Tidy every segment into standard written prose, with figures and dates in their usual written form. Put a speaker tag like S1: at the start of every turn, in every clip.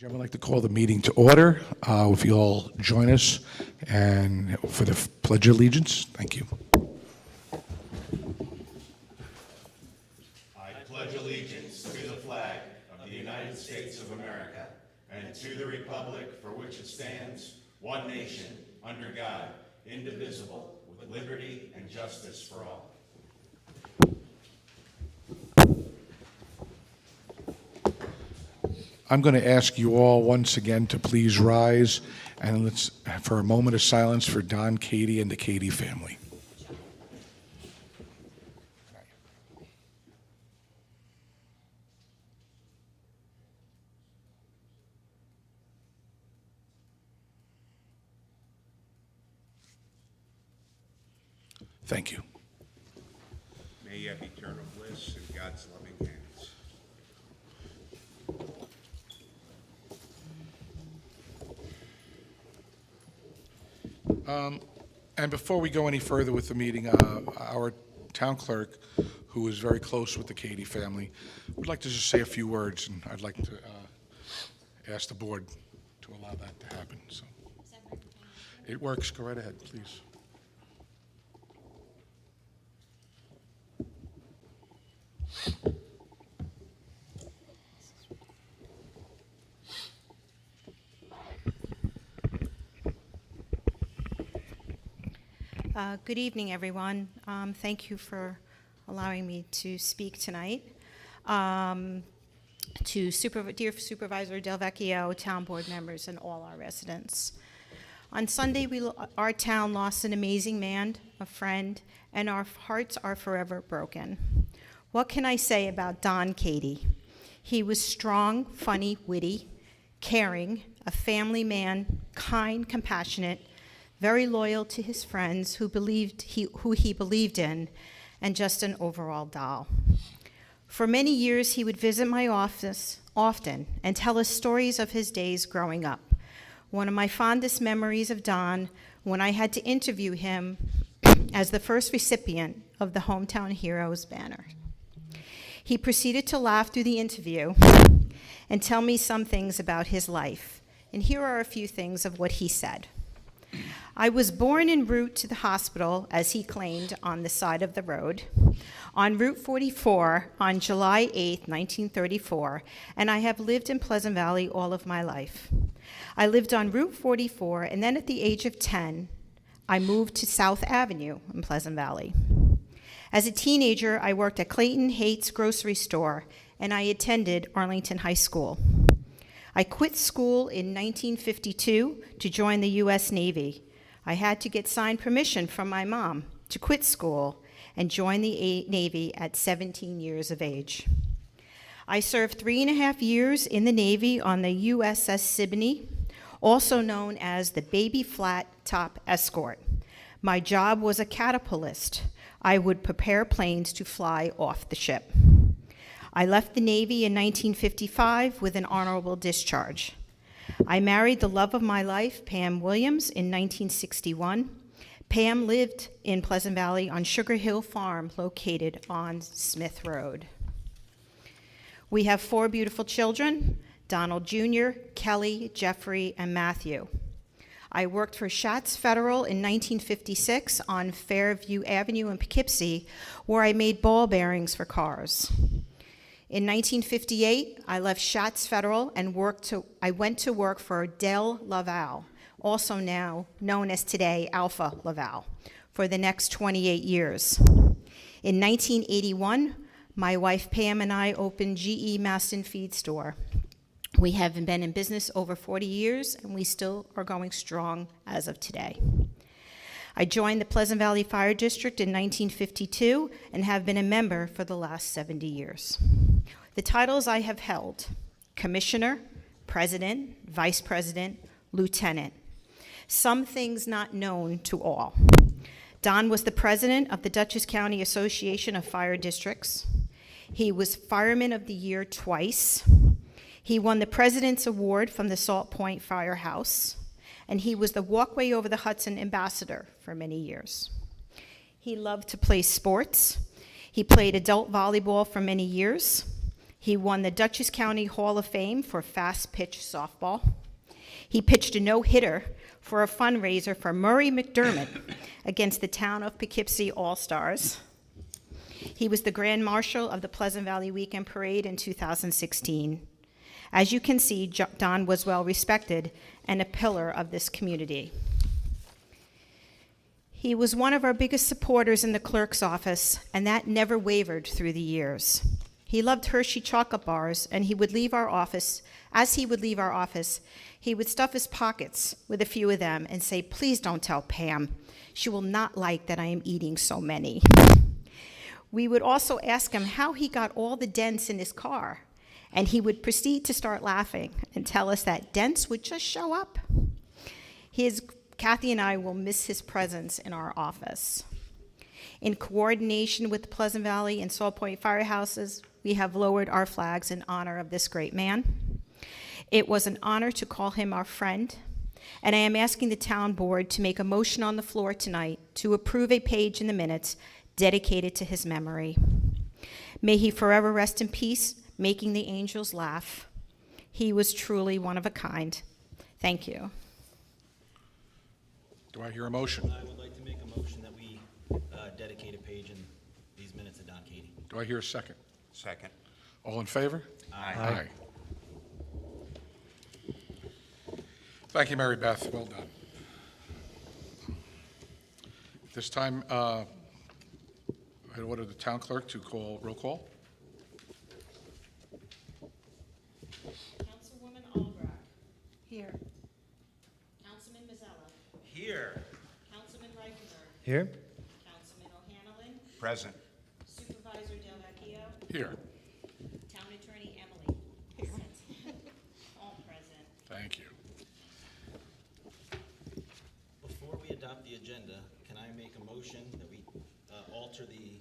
S1: I would like to call the meeting to order. If you all join us and for the Pledge of Allegiance. Thank you.
S2: I pledge allegiance to the flag of the United States of America and to the republic for which it stands, one nation, under God, indivisible, with liberty and justice for all.
S1: I'm going to ask you all once again to please rise and let's for a moment of silence for Don, Katie, and the Katie family. Thank you.
S3: May you have eternal bliss in God's loving hands.
S1: And before we go any further with the meeting, our town clerk, who is very close with the Katie family, would like to just say a few words, and I'd like to ask the board to allow that to happen. So, it works. Go right ahead, please.
S4: Good evening, everyone. Thank you for allowing me to speak tonight. To dear Supervisor Del Vecchio, town board members, and all our residents. On Sunday, our town lost an amazing man, a friend, and our hearts are forever broken. What can I say about Don Katie? He was strong, funny, witty, caring, a family man, kind, compassionate, very loyal to his friends who he believed in, and just an overall doll. For many years, he would visit my office often and tell us stories of his days growing up. One of my fondest memories of Don, when I had to interview him as the first recipient of the Hometown Heroes banner. He proceeded to laugh through the interview and tell me some things about his life. And here are a few things of what he said. I was born en route to the hospital, as he claimed, on the side of the road, on Route 44 on July 8, 1934, and I have lived in Pleasant Valley all of my life. I lived on Route 44, and then at the age of 10, I moved to South Avenue in Pleasant Valley. As a teenager, I worked at Clayton Hates grocery store, and I attended Arlington High School. I quit school in 1952 to join the U.S. Navy. I had to get signed permission from my mom to quit school and join the Navy at 17 years of age. I served 3.5 years in the Navy on the USS Siboney, also known as the Baby Flat Top Escort. My job was a catapultist. I would prepare planes to fly off the ship. I left the Navy in 1955 with an honorable discharge. I married the love of my life, Pam Williams, in 1961. Pam lived in Pleasant Valley on Sugar Hill Farm, located on Smith Road. We have 4 beautiful children, Donald Jr., Kelly, Jeffrey, and Matthew. I worked for Schatz Federal in 1956 on Fairview Avenue in Poughkeepsie, where I made ball bearings for cars. In 1958, I left Schatz Federal and I went to work for Del Laval, also now known as today Alpha Laval, for the next 28 years. In 1981, my wife Pam and I opened GE Maston Feed Store. We have been in business over 40 years, and we still are going strong as of today. I joined the Pleasant Valley Fire District in 1952 and have been a member for the last 70 years. The titles I have held: Commissioner, President, Vice President, Lieutenant. Some things not known to all. Don was the president of the Dutchess County Association of Fire Districts. He was Fireman of the Year twice. He won the President's Award from the Salt Point Firehouse, and he was the Walkway Over the Hudson ambassador for many years. He loved to play sports. He played adult volleyball for many years. He won the Dutchess County Hall of Fame for fast pitch softball. He pitched a no-hitter for a fundraiser for Murray McDermott against the town of Poughkeepsie All-Stars. He was the Grand Marshal of the Pleasant Valley Weekend Parade in 2016. As you can see, Don was well respected and a pillar of this community. He was one of our biggest supporters in the clerk's office, and that never wavered through the years. He loved Hershey chocolate bars, and he would leave our office. As he would leave our office, he would stuff his pockets with a few of them and say, "Please don't tell Pam. She will not like that I am eating so many." We would also ask him how he got all the dents in his car, and he would proceed to start laughing and tell us that dents would just show up. Kathy and I will miss his presence in our office. In coordination with the Pleasant Valley and Salt Point Firehouses, we have lowered our flags in honor of this great man. It was an honor to call him our friend, and I am asking the town board to make a motion on the floor tonight to approve a page in the minutes dedicated to his memory. May he forever rest in peace, making the angels laugh. He was truly one of a kind. Thank you.
S1: Do I hear a motion?
S5: I would like to make a motion that we dedicate a page in these minutes to Don Katie.
S1: Do I hear a second?
S3: Second.
S1: All in favor?
S3: Aye.
S1: Thank you, Mary Beth. Well done. At this time, I order the town clerk to call roll call.
S4: Councilwoman Albrecht. Here. Councilman Mazzella.
S3: Here.
S4: Councilman Reichenberg.
S6: Here?
S4: Councilman O'Hanlon.
S3: Present.
S4: Supervisor Del Vecchio.
S1: Here.
S4: Town Attorney Emily. Present. All present.
S1: Thank you.
S5: Before we adopt the agenda, can I make a motion that we alter the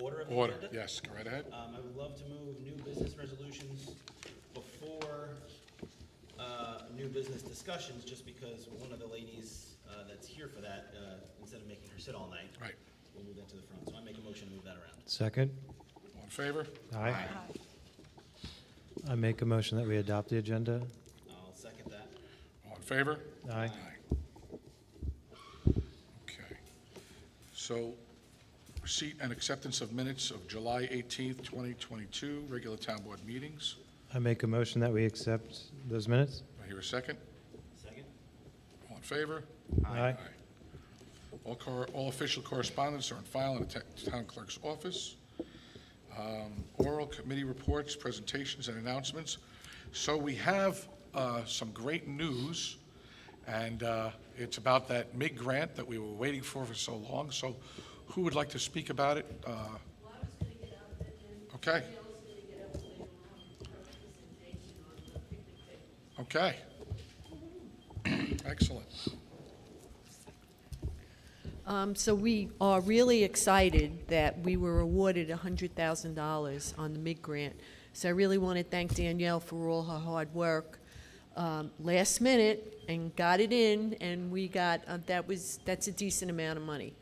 S5: order of the
S1: Order,
S5: agenda?
S1: yes, go right ahead.
S5: I would love to move new business resolutions before new business discussions, just because one of the ladies that's here for that, instead of making her sit all night,
S1: Right.
S5: we'll move that to the front. So I make a motion to move that around.
S6: Second?
S1: All in favor?
S6: Aye. I make a motion that we adopt the agenda.
S5: I'll second that.
S1: All in favor?
S6: Aye.
S1: Okay. So, receipt and acceptance of minutes of July 18th, 2022, regular town board meetings.
S6: I make a motion that we accept those minutes.
S1: Do I hear a second?
S5: Second?
S1: All in favor?
S6: Aye.
S1: All official correspondence are on file in the town clerk's office. Oral committee reports, presentations, and announcements. So we have some great news, and it's about that MIG grant that we were waiting for so long. So who would like to speak about it? Okay. Okay. Excellent.
S7: So we are really excited that we were awarded $100,000 on the MIG grant. So I really want to thank Danielle for all her hard work. Last minute, and got it in, and we got, that's a decent amount of money.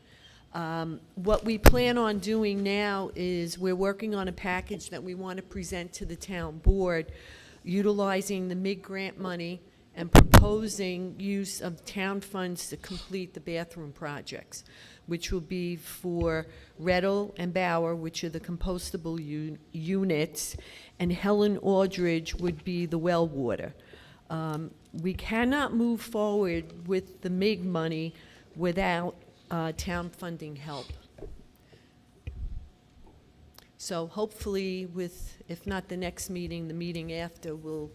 S7: What we plan on doing now is we're working on a package that we want to present to the town board, utilizing the MIG grant money and proposing use of town funds to complete the bathroom projects, which will be for Rettle and Bauer, which are the compostable units, and Helen Aldridge would be the well water. We cannot move forward with the MIG money without town funding help. So hopefully with, if not the next meeting, the meeting after, we'll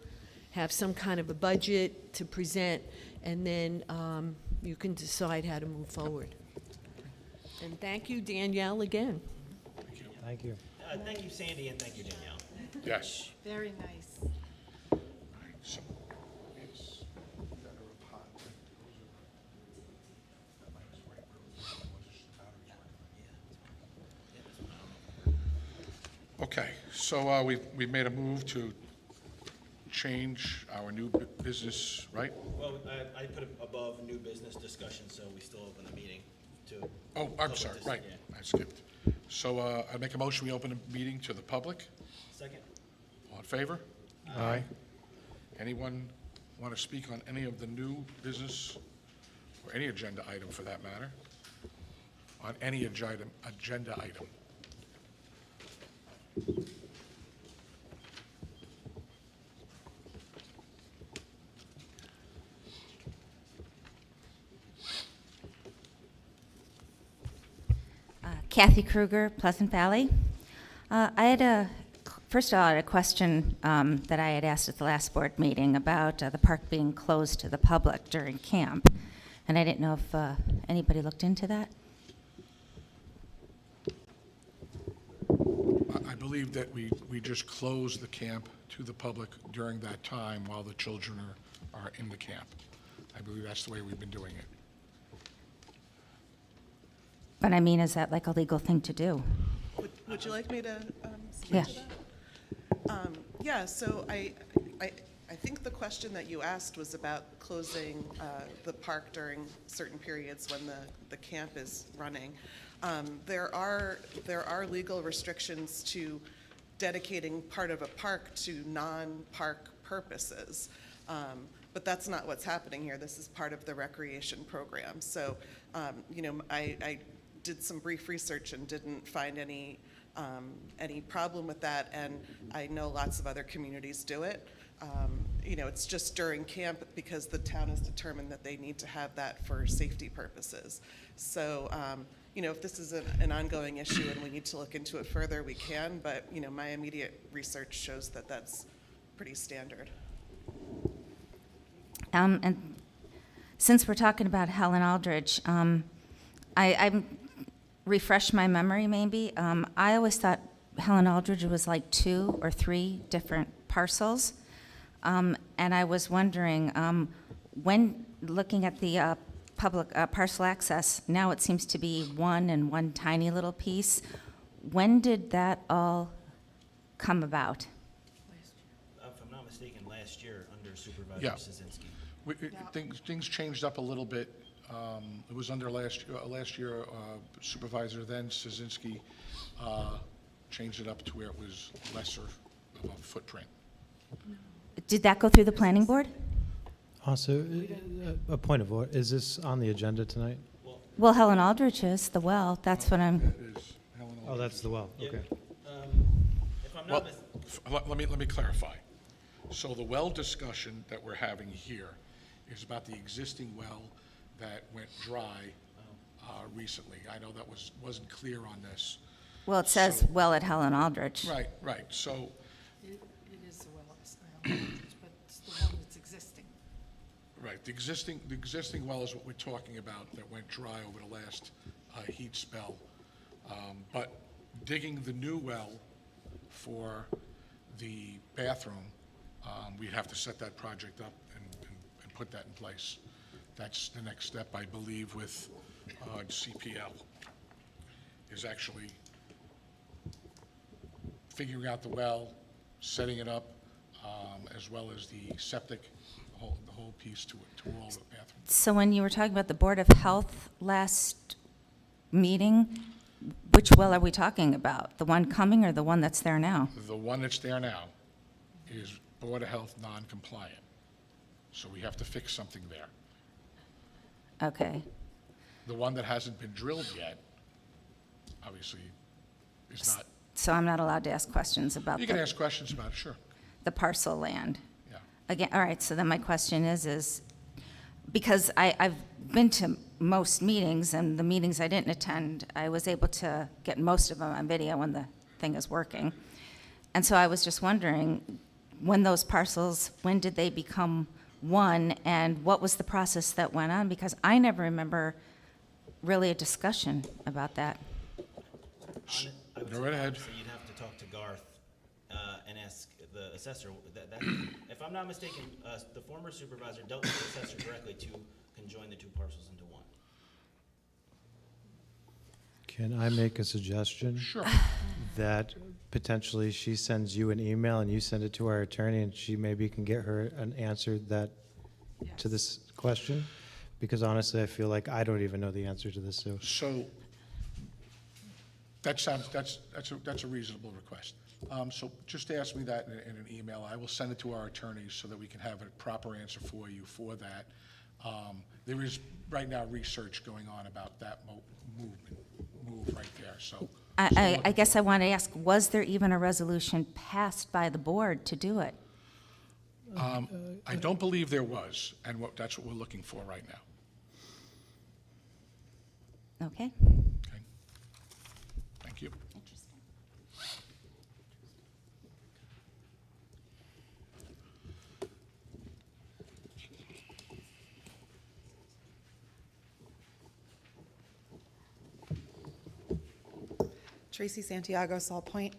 S7: have some kind of a budget to present, and then you can decide how to move forward. And thank you, Danielle, again.
S6: Thank you.
S5: Thank you, Sandy, and thank you, Danielle.
S1: Yes.
S8: Very nice.
S1: So, okay, so we made a move to change our new business, right?
S5: Well, I put it above new business discussion, so we still open the meeting to.
S1: Oh, I'm
S5: public
S1: sorry,
S5: dis-
S1: right,
S5: yeah.
S1: I skipped. So I make a motion, we open the meeting to the public.
S5: Second?
S1: All in favor? Aye. Anyone want to speak on any of the new business, or any agenda item for that matter? On any agenda item?
S8: Kathy Kruger, Pleasant Valley. First of all, I had a question that I had asked at the last board meeting about the park being closed to the public during camp, and I didn't know if anybody looked into that.
S1: I believe that we just closed the camp to the public during that time while the children are in the camp. I believe that's the way we've been doing it.
S8: But I mean, is that like a legal thing to do?
S9: Would you like me to speak
S8: Yeah.
S9: to that? Yeah, so I think the question that you asked was about closing the park during certain periods when the camp is running. There are legal restrictions to dedicating part of a park to non-park purposes. But that's not what's happening here. This is part of the recreation program. So, I did some brief research and didn't find any problem with that, and I know lots of other communities do it. It's just during camp because the town has determined that they need to have that for safety purposes. So, if this is an ongoing issue and we need to look into it further, we can, but, my immediate research shows that that's pretty standard.
S8: And since we're talking about Helen Aldridge, I refresh my memory maybe. I always thought Helen Aldridge was like 2 or 3 different parcels. And I was wondering, when looking at the public parcel access, now it seems to be one and one tiny little piece. When did that all come about?
S5: If I'm not mistaken, last year under Supervisor
S1: Yeah.
S5: Szynski.
S1: Things changed up a little bit. It was under last year Supervisor then Szynski changed it up to where it was lesser of a footprint.
S8: Did that go through the planning board?
S6: Also, a point of order, is this on the agenda tonight?
S8: Well, Helen Aldridge is, the well, that's what I'm,
S1: That is Helen
S6: Oh, that's the well, okay.
S5: If I'm
S1: Well,
S5: not
S1: let me clarify. So the well discussion that we're having here is about the existing well that went dry recently. I know that wasn't clear on this.
S8: well, it says
S1: So-
S8: well at Helen Aldridge.
S1: Right, so,
S10: It is the well, but it's the one that's existing.
S1: right, the existing well is what we're talking about that went dry over the last heat spell. But digging the new well for the bathroom, we'd have to set that project up and put that in place. That's the next step, I believe, with CPL, is actually figuring out the well, setting it up, as well as the septic, the whole piece to all the bathrooms.
S8: So when you were talking about the Board of Health last meeting, which well are we talking about? The one coming or the one that's there now?
S1: The one that's there now is Board of Health non-compliant, so we have to fix something there.
S8: Okay.
S1: The one that hasn't been drilled yet, obviously, is not.
S8: So I'm not allowed to ask questions about
S1: You can ask questions about it, sure,
S8: the parcel land?
S1: yeah.
S8: Again, all right, so then my question is because I've been to most meetings, and the meetings I didn't attend, I was able to get most of them on video when the thing is working. And so I was just wondering, when those parcels, when did they become one, and what was the process that went on? Because I never remember really a discussion about that.
S5: I would
S1: Go
S5: say
S1: right ahead.
S5: obviously you'd have to talk to Garth and ask the assessor. If I'm not mistaken, the former supervisor dealt with the assessor directly to conjoin the 2 parcels into one.
S6: Can I make a suggestion?
S1: Sure.
S6: That potentially she sends you an email and you send it to our attorney, and she maybe can get her an answer to this question? Because honestly, I feel like I don't even know the answer to this, so.
S1: So, that's a reasonable request. So just ask me that in an email. I will send it to our attorneys so that we can have a proper answer for you for that. There is right now research going on about that move right there, so.
S8: I guess I want to ask, was there even a resolution passed by the board to do it?
S1: I don't believe there was, and that's what we're looking for right now.
S8: Okay.
S1: Okay? Thank you.
S11: Tracy Santiago, Salt Point.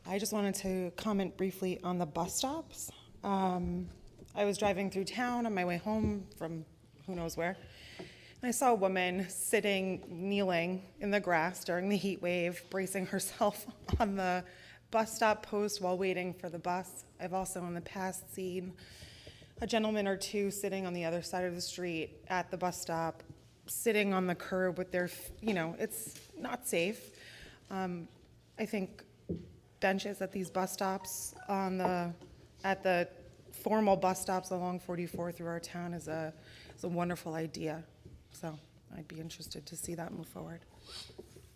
S11: I just wanted to comment briefly on the bus stops. I was driving through town on my way home from who knows where, and I saw a woman sitting, kneeling in the grass during the heat wave, bracing herself on the bus stop post while waiting for the bus. I've also in the past seen a gentleman or two sitting on the other side of the street at the bus stop, sitting on the curb with their, it's not safe. I think benches at these bus stops at the formal bus stops along 44 through our town is a wonderful idea. So I'd be interested to see that move forward.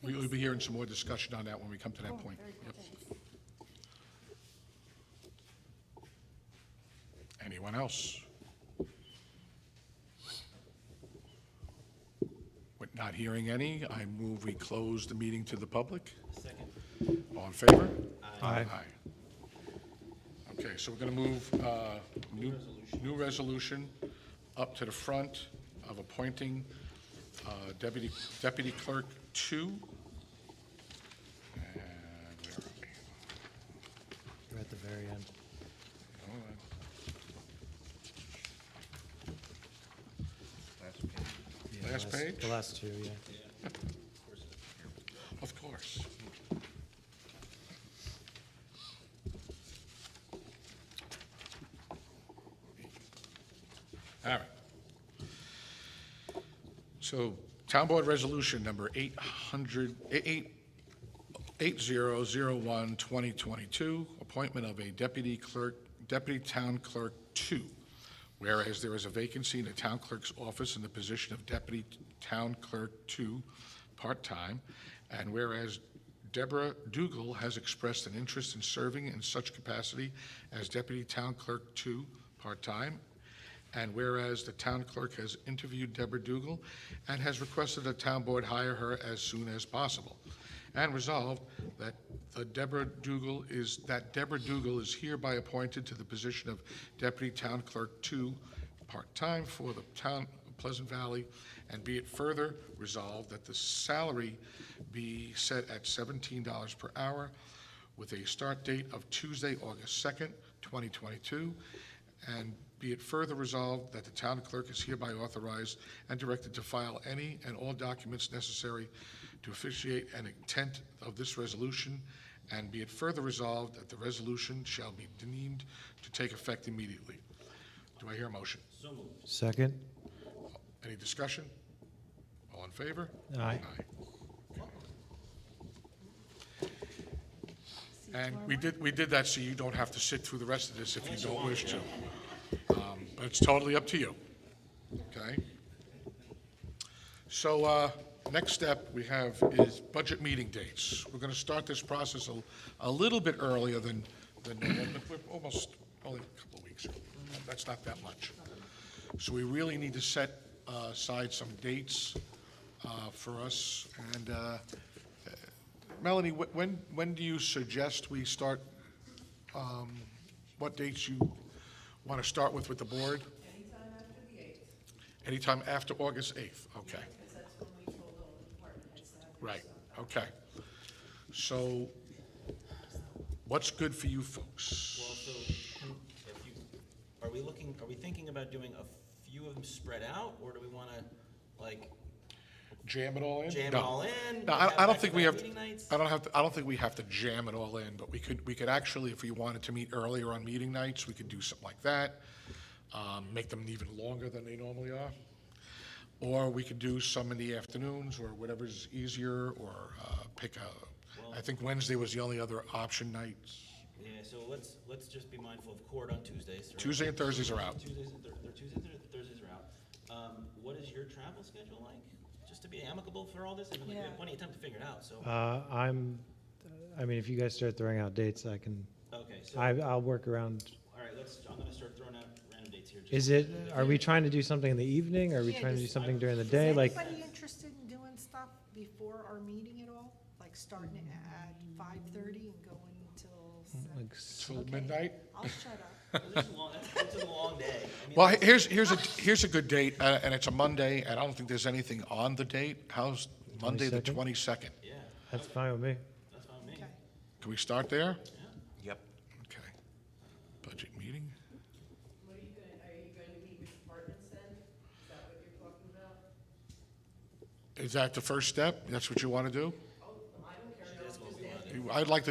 S1: We'll be hearing some more discussion on that when we come to that point. Yep. Anyone else? With not hearing any, I move we close the meeting to the public.
S5: Second.
S1: All in favor?
S6: Aye.
S1: Okay, so we're going to move new resolution up to the front of appointing Deputy Clerk 2. And where are we?
S6: You're at the very end.
S1: Hold on.
S6: Yeah,
S1: Last page?
S6: The last two, yeah.
S1: Of course. All right. So, Town Board Resolution Number 8001-2022, appointment of a Deputy Town Clerk 2. Whereas there is a vacancy in the Town Clerk's office in the position of Deputy Town Clerk 2, part-time, and whereas Deborah Dougal has expressed an interest in serving in such capacity as Deputy Town Clerk 2, part-time, and whereas the Town Clerk has interviewed Deborah Dougal and has requested the Town Board hire her as soon as possible, and resolved that Deborah Dougal is hereby appointed to the position of Deputy Town Clerk 2, part-time for the Town of Pleasant Valley, and be it further resolved that the salary be set at $17 per hour with a start date of Tuesday, August 2nd, 2022, and be it further resolved that the Town Clerk is hereby authorized and directed to file any and all documents necessary to officiate an intent of this resolution, and be it further resolved that the resolution shall be deemed to take effect immediately. Do I hear a motion?
S5: So moved.
S6: Second?
S1: Any discussion? All in favor?
S6: Aye.
S1: And we did that so you don't have to sit through the rest of this if you don't wish to. But it's totally up to you, okay? So, next step we have is budget meeting dates. We're going to start this process a little bit earlier than normal, but we're almost only a couple of weeks. That's not that much. So we really need to set aside some dates for us. And Melanie, when do you suggest we start? What dates you want to start with the board?
S9: Anytime after the 8th.
S1: Anytime after August 8th, okay.
S9: Because that's when we told all the department heads to have their
S1: Right,
S9: stuff.
S1: okay. So what's good for you folks?
S5: Well, so, are we thinking about doing a few of them spread out, or do we want to, like,
S1: Jam it all in?
S5: jam it
S1: No.
S5: all in?
S1: No,
S5: have
S1: I don't think we have,
S5: back-to-back meeting nights?
S1: I don't think we have to jam it all in, but we could actually, if we wanted to meet earlier on meeting nights, we could do something like that. Make them even longer than they normally are. Or we could do some in the afternoons, or whatever's easier, or pick I think Wednesday was the only other option night.
S5: Yeah, so let's just be mindful of court on Tuesdays. right?
S1: Tuesday and Thursdays are out.
S5: Tuesdays and Thursdays are out. What is your travel schedule like? Just to be amicable for all this? I mean, like, we
S10: Yeah.
S5: have plenty of time to figure it out, so.
S6: I mean, if you guys start throwing out dates, I can,
S5: Okay, so,
S6: I'll work around.
S5: all right, I'm gonna start throwing out random dates here.
S6: Is it, are we trying to do something in the evening? Are we
S10: Yeah,
S6: trying to do
S10: just-
S6: something during the
S10: Is
S6: day? Like,
S10: anybody interested in doing stuff before our meeting at all? Like starting at 5:30 and going until 7?
S6: like
S1: Till midnight?
S10: I'll shut up.
S5: That's a long day. I mean,
S1: Well,
S5: that's-
S1: here's a good date, and it's a Monday, and I don't think there's anything on the date. How's Monday, the 22nd?
S5: Yeah,
S6: that's fine with me.
S5: that's fine with me.
S10: Okay.
S1: Can we start there?
S3: Yep.
S1: Okay. Budget meeting?
S7: What are you going to meet with departments then? Is that what you're talking about?
S1: Is that the first step? That's what you want to do?
S7: Oh, I don't care, no, I'm just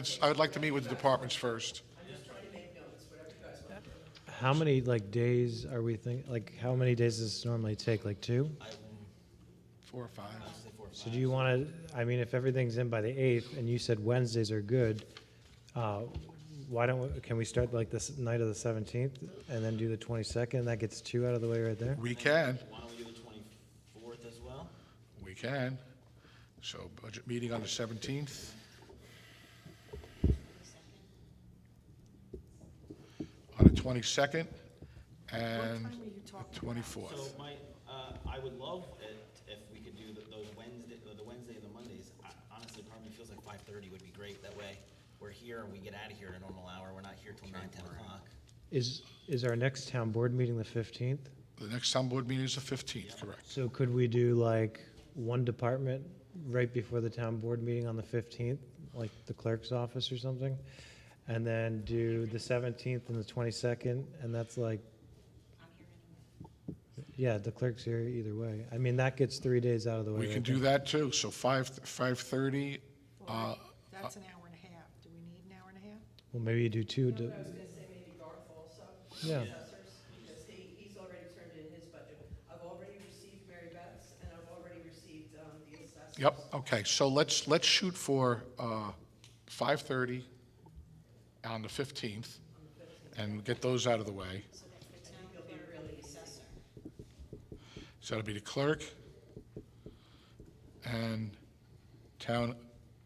S7: asking.
S1: I'd like to meet with the departments first.
S7: I'm just trying to make notes, whatever you guys want to do.
S6: How many, like, days are we thinking, like, how many days does this normally take? Like 2?
S1: 4 or 5.
S5: Say 4 or 5.
S6: So do you want to, I mean, if everything's in by the 8th, and you said Wednesdays are good, why don't, can we start like this night of the 17th, and then do the 22nd? That gets 2 out of the way right there?
S1: We can,
S5: Why don't we do the 24th as well?
S1: we can. So budget meeting on the 17th. On the 22nd and
S10: What time are you talking
S1: the
S10: about?
S1: 24th.
S5: So I would love it if we could do those the Wednesday and the Mondays. Honestly, part of me feels like 5:30 would be great. That way, we're here and we get out of here at a normal hour. We're not here till 9, 10 o'clock.
S6: Is our next town board meeting the 15th?
S1: The next town board meeting is the 15th, correct?
S6: So could we do like one department right before the town board meeting on the 15th, like the clerk's office or something? And then do the 17th and the 22nd, and that's like, yeah, the clerk's here either way. I mean, that gets 3 days out of the way.
S1: We can
S6: right
S1: do
S6: there.
S1: that too, so 5:30.
S10: That's an hour and a half. Do we need an hour and a half?
S6: Well, maybe you do 2.
S7: I was going to say maybe Garth also.
S6: Yeah.
S7: Assessors, because he's already turned in his budget. I've already received Mary Beth's, and I've already received the assessors.
S1: Yep, okay, so let's shoot for 5:30 on the 15th and get those out of the way. So that'll be the clerk and town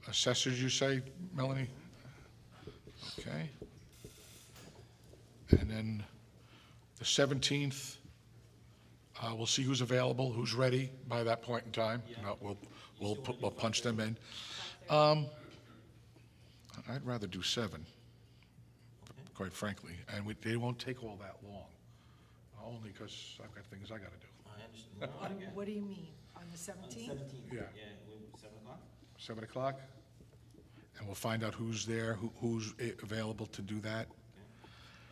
S1: assessors, you say, Melanie? Okay. And then the 17th, we'll see who's available, who's ready by that point in time. We'll punch them in. I'd rather do 7, quite frankly, and they won't take all that long, only because I've got things I got to do.
S5: I understand. No, I get it.
S10: What do you mean? On the
S5: On the
S10: 17th?
S5: 17th.
S1: Yeah.
S5: 7 o'clock?
S1: 7 o'clock? And we'll find out who's there, who's available to do that.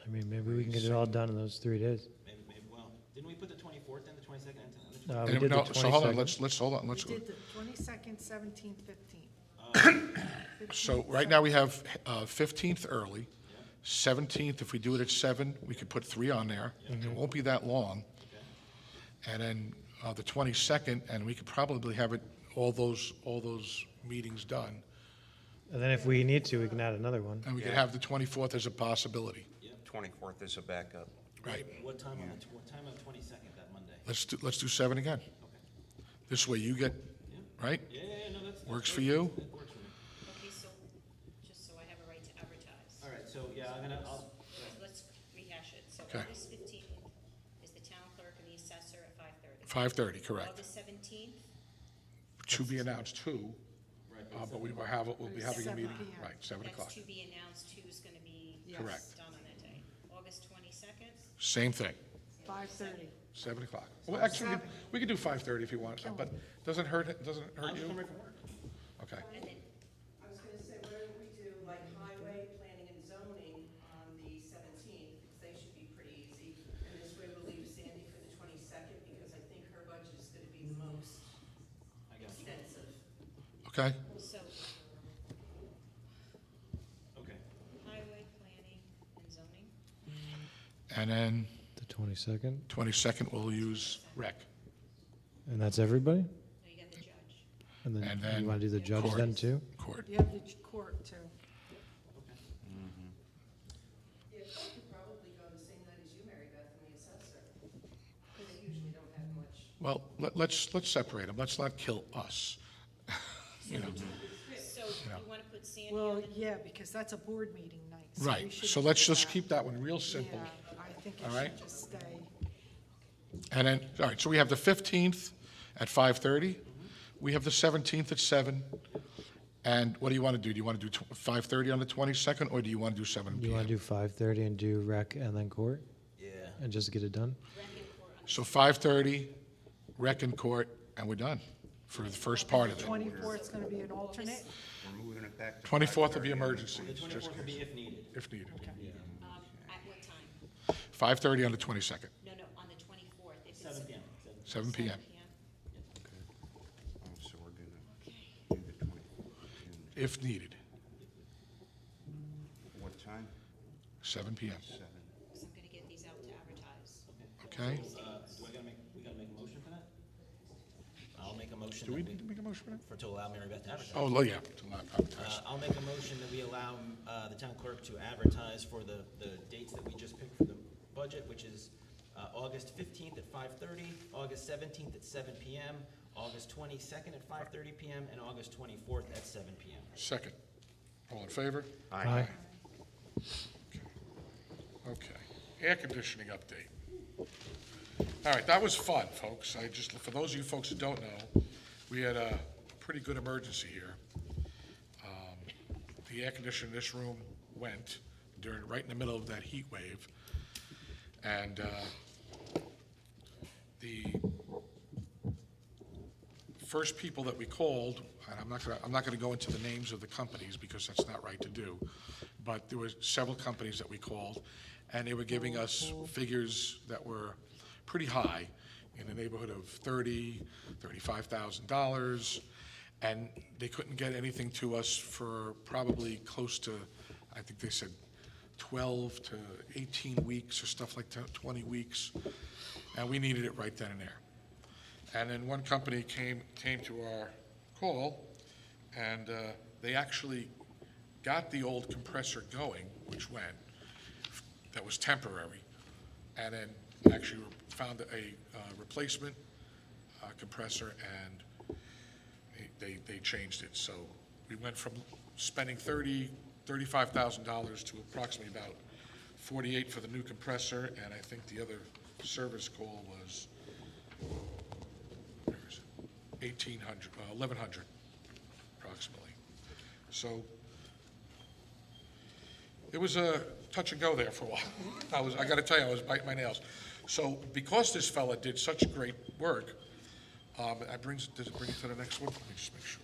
S6: I mean, maybe we can get it all done in those 3 days.
S5: Maybe, well, didn't we put the 24th and the 22nd and the 23rd?
S6: We
S1: And
S6: did the
S1: no, so hold on,
S6: 22nd.
S1: let's hold on,
S10: We
S1: let's go.
S10: did the 22nd, 17th, 15th.
S1: So right now we have 15th early, 17th, if we do it at 7, we could put 3 on there. It won't be that long. And then the 22nd, and we could probably have it, all those meetings done.
S6: And then if we need to, we can add another one.
S1: And we could have the 24th as a possibility.
S3: 24th is a backup.
S1: Right.
S5: What time on the 22nd, that Monday?
S1: Let's do 7 again. This way you get, right?
S5: Yeah, no, that's.
S1: Works for you?
S5: That works for me.
S12: Okay, so, just so I have a right to advertise.
S5: All right, so, yeah,
S12: So let's rehash it. So
S1: Okay.
S12: August 15th is the town clerk and the assessor at 5:30.
S1: 5:30, correct.
S12: August 17th,
S1: To be announced too, but we'll be having a
S10: 7
S1: meeting,
S10: p.m.
S1: right, 7 o'clock.
S12: that's to be announced who's going to be
S1: Correct.
S12: done on that day. August 22nd,
S1: Same thing,
S10: 5:30.
S1: 7 o'clock. Well, actually, we could do 5:30 if you want, but doesn't hurt
S5: I'm
S1: you?
S5: just coming from work.
S1: Okay.
S12: and then
S7: I was going to say, why don't we do like highway, planning and zoning on the 17th, because they should be pretty easy. And this way we'll leave Sandy for the 22nd, because I think her budget is going to be the most
S5: I got you.
S7: extensive.
S1: Okay,
S12: so
S5: Okay.
S12: highway, planning, and zoning.
S1: and then
S6: The 22nd?
S1: 22nd, we'll use rec.
S6: And that's everybody?
S12: No, you got the judge.
S6: And
S1: And
S6: then
S1: then
S6: you want to do the judge
S1: court.
S6: then too?
S1: court.
S10: You have the court too.
S7: Yeah, you could probably go the same night as you, Mary Beth, and the assessor, because they usually don't have much.
S1: Well, let's separate them. Let's not kill us. You know,
S12: So you want to put Sandy
S10: Well,
S12: on the
S10: yeah, because that's a board meeting night. so we
S1: right,
S10: should
S1: so let's
S10: do
S1: just
S10: that.
S1: keep that one real simple.
S10: Yeah, I think
S1: All
S10: it
S1: right.
S10: should just stay.
S1: And then, all right, so we have the 15th at 5:30. We have the 17th at 7. And what do you want to do? Do you want to do 5:30 on the 22nd, or do you want to do 7
S6: You want
S1: p.m.?
S6: to do 5:30 and do rec and then court,
S5: Yeah.
S6: and just get it done?
S1: So 5:30, rec and court, and we're done for the first part of it.
S10: 24th's going to be an alternate.
S3: We're moving it back to
S1: 24th will be
S3: 5:30.
S1: emergency,
S5: The
S1: just
S5: 24th will be
S1: case,
S5: if needed.
S1: if needed.
S12: at what time?
S1: 5:30 on the 22nd,
S12: No, on the 24th. If it's
S5: 7 p.m.
S1: 7 p.m.
S3: Oh, so we're gonna do the 24th.
S1: if needed,
S3: What time?
S1: 7 p.m.
S3: 7.
S12: So I'm going to get these out to advertise.
S1: Okay?
S5: We gotta make a motion for that? I'll make a motion.
S1: Do we
S5: that
S1: need to make a motion for that?
S5: to allow Mary Beth to advertise.
S1: Oh, yeah. to not advertise.
S5: I'll make a motion that we allow the town clerk to advertise for the dates that we just picked for the budget, which is August 15th at 5:30, August 17th at 7 p.m., August 22nd at 5:30 p.m., and August 24th at 7 p.m.
S1: Second. All in favor?
S6: Aye.
S1: Okay. Air conditioning update. All right, that was fun, folks. For those of you folks who don't know, we had a pretty good emergency here. The air conditioner in this room went right in the middle of that heat wave. And the first people that we called, and I'm not gonna go into the names of the companies because that's not right to do, but there were several companies that we called, and they were giving us figures that were pretty high, in the neighborhood of $35,000, and they couldn't get anything to us for probably close to, I think they said 12 to 18 weeks or stuff like that, 20 weeks, and we needed it right then and there. And then one company came to our call, and they actually got the old compressor going, which went, that was temporary, and then actually found a replacement compressor, and they changed it. So we went from spending $35,000 to approximately about $48,000 for the new compressor, and I think the other service call was, where is it? $1,100 approximately. So it was a touch and go there for a while. I gotta tell you, I was biting my nails. So because this fella did such great work, does it bring it to the next one? Let me just make sure.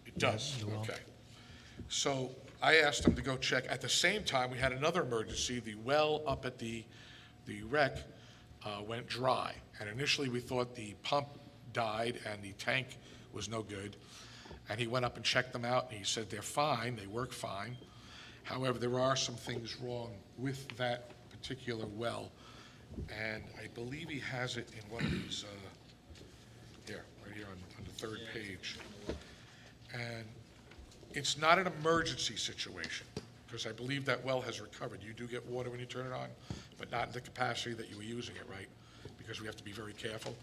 S1: It does, okay. So I asked him to go check. At the same time, we had another emergency. The well up at the wreck went dry. And initially, we thought the pump died and the tank was no good. And he went up and checked them out, and he said they're fine, they work fine. However, there are some things wrong with that particular well. And I believe he has it in one of these, here, right here on the third page. And it's not an emergency situation, because I believe that well has recovered. You do get water when you turn it on, but not in the capacity that you were using it, right? Because we have to be very careful.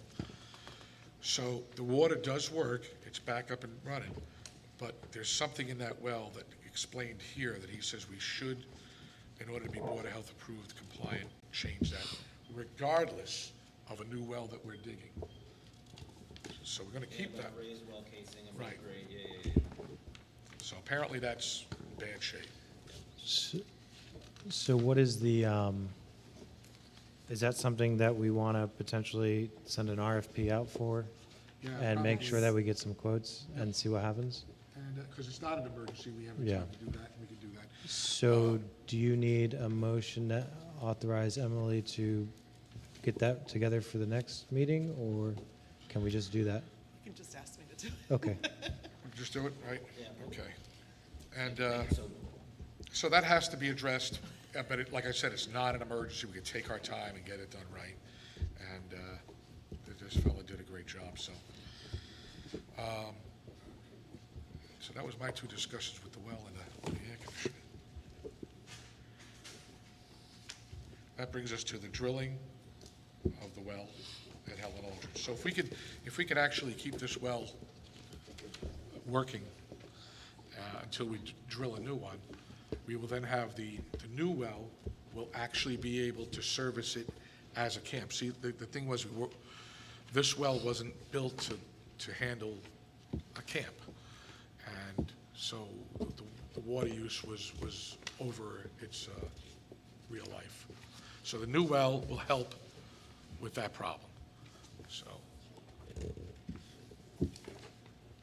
S1: So the water does work, it's back up and running, but there's something in that well that explained here that he says we should, in order to be Board of Health approved, compliant, change that, regardless of a new well that we're digging. So we're gonna keep that.
S5: Raised well casing and
S1: Right.
S5: grade, yeah.
S1: So apparently that's in bad shape.
S6: So what is the, is that something that we want to potentially send an RFP out for?
S1: Yeah,
S6: And make
S1: probably.
S6: sure that we get some quotes and see what happens?
S1: And, because it's not an emergency, we have the
S6: Yeah.
S1: time to do that, and we can do that.
S6: So do you need a motion to authorize Emily to get that together for the next meeting, or can we just do that?
S9: You can just ask me to do it.
S6: Okay.
S1: Just do it, right?
S5: Yeah.
S1: Okay. And so that has to be addressed, but like I said, it's not an emergency. We can take our time and get it done right. And this fella did a great job, so. So that was my two discussions with the well and the air conditioning. That brings us to the drilling of the well at Helen Aldrich. So if we could actually keep this well working until we drill a new one, we will then have the new well will actually be able to service it as a camp. See, the thing was, this well wasn't built to handle a camp. And so the water use was over its real life. So the new well will help with that problem. So,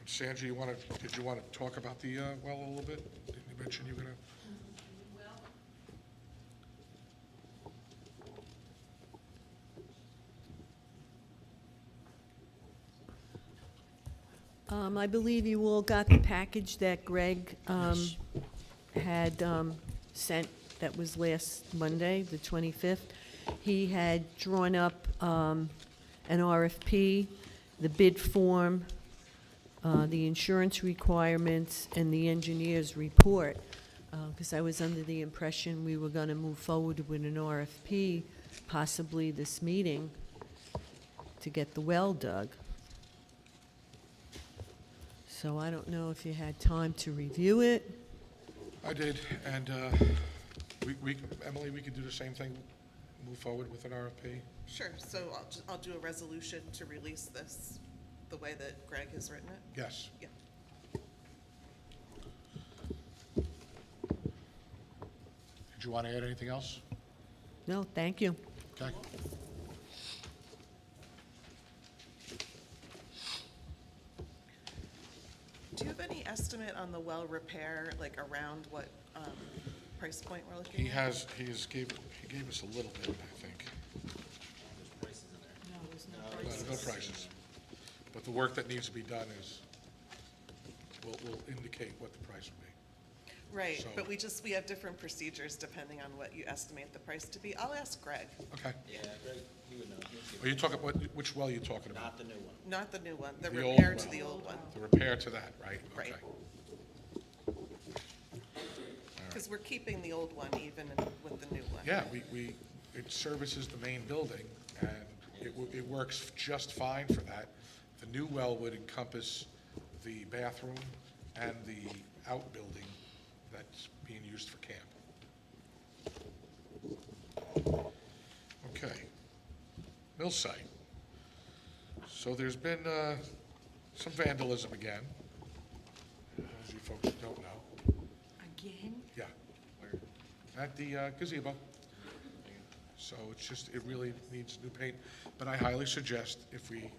S1: Sandra, did you want to talk about the well a little bit? Didn't you mention you were going to?
S7: I believe you all got the package that Greg had sent, that was last Monday, the 25th. He had drawn up an RFP, the bid form, the insurance requirements, and the engineer's report, because I was under the impression we were going to move forward with an RFP, possibly this meeting, to get the well dug. So I don't know if you had time to review it.
S1: I did, and Emily, we could do the same thing, move forward with an RFP.
S9: Sure, so I'll do a resolution to release this the way that Greg has written it?
S1: Yes.
S9: Yeah.
S1: Did you want to add anything else?
S7: No, thank you.
S1: Okay.
S9: Do you have any estimate on the well repair, like around what price point we're looking
S1: He
S9: at?
S1: gave us a little bit, I think.
S10: No, there's no
S1: No,
S10: prices.
S1: no prices. But the work that needs to be done will indicate what the price will be.
S9: Right,
S1: So-
S9: but we have different procedures depending on what you estimate the price to be. I'll ask Greg,
S1: Okay.
S5: Yeah, Greg, he would know.
S1: Are you talking, which well are you talking about?
S5: Not the new one.
S9: not the new one, the
S1: The old
S9: repair to
S1: well.
S9: the old one.
S1: The repair to that, right?
S9: Right.
S1: Okay.
S9: Because we're keeping the old one even with the new one.
S1: Yeah, it services the main building, and it works just fine for that. The new well would encompass the bathroom and the outbuilding that's being used for camp. Okay. Mill site. So there's been some vandalism again, as you folks don't know.
S10: Again?
S1: Yeah, at the gazebo. So it really needs new paint. But I highly suggest if we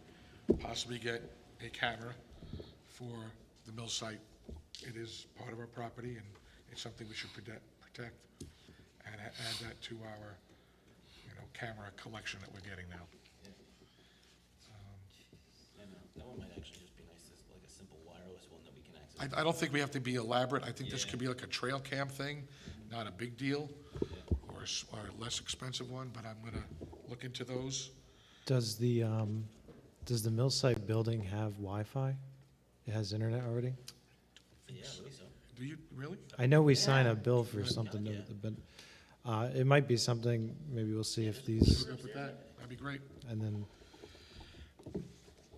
S1: possibly get a camera for the mill site, it is part of our property and it's something we should protect and add that to our, camera collection that we're getting now.
S5: And that one might actually just be nice, as like a simple wireless one that we can access.
S1: I don't think we have to be elaborate. I think this could be like a trail cam thing, not a big deal, or a less expensive one, but I'm gonna look into those.
S6: Does the mill site building have Wi-Fi? It has internet already?
S5: Yeah, I believe so.
S1: Do you, really?
S6: I know we sign a bill for something, but it might be something, maybe we'll see if these,
S1: Good with that? That'd be great.
S6: and then,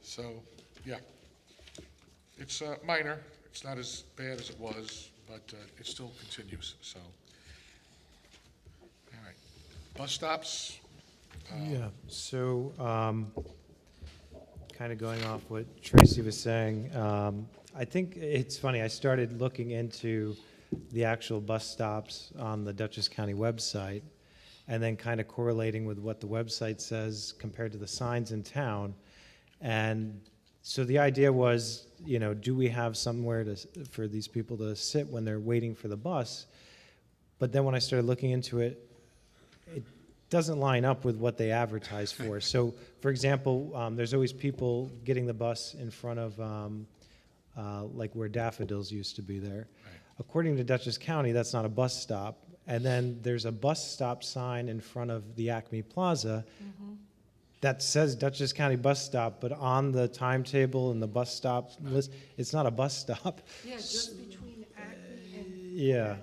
S1: So, yeah. It's minor. It's not as bad as it was, but it still continues, so. All right. Bus stops?
S6: yeah, so, kind of going off what Tracy was saying, I think it's funny, I started looking into the actual bus stops on the Dutchess County website, and then kind of correlating with what the website says compared to the signs in town. And so the idea was, do we have somewhere for these people to sit when they're waiting for the bus? But then when I started looking into it, it doesn't line up with what they advertise for. So, for example, there's always people getting the bus in front of, like where Daffodils used to be there. According to Dutchess County, that's not a bus stop. And then there's a bus stop sign in front of the Acme Plaza. that says Dutchess County Bus Stop, but on the timetable and the bus stop list, it's not a bus stop.
S10: Yeah, just between Acme and,
S6: Yeah.
S10: and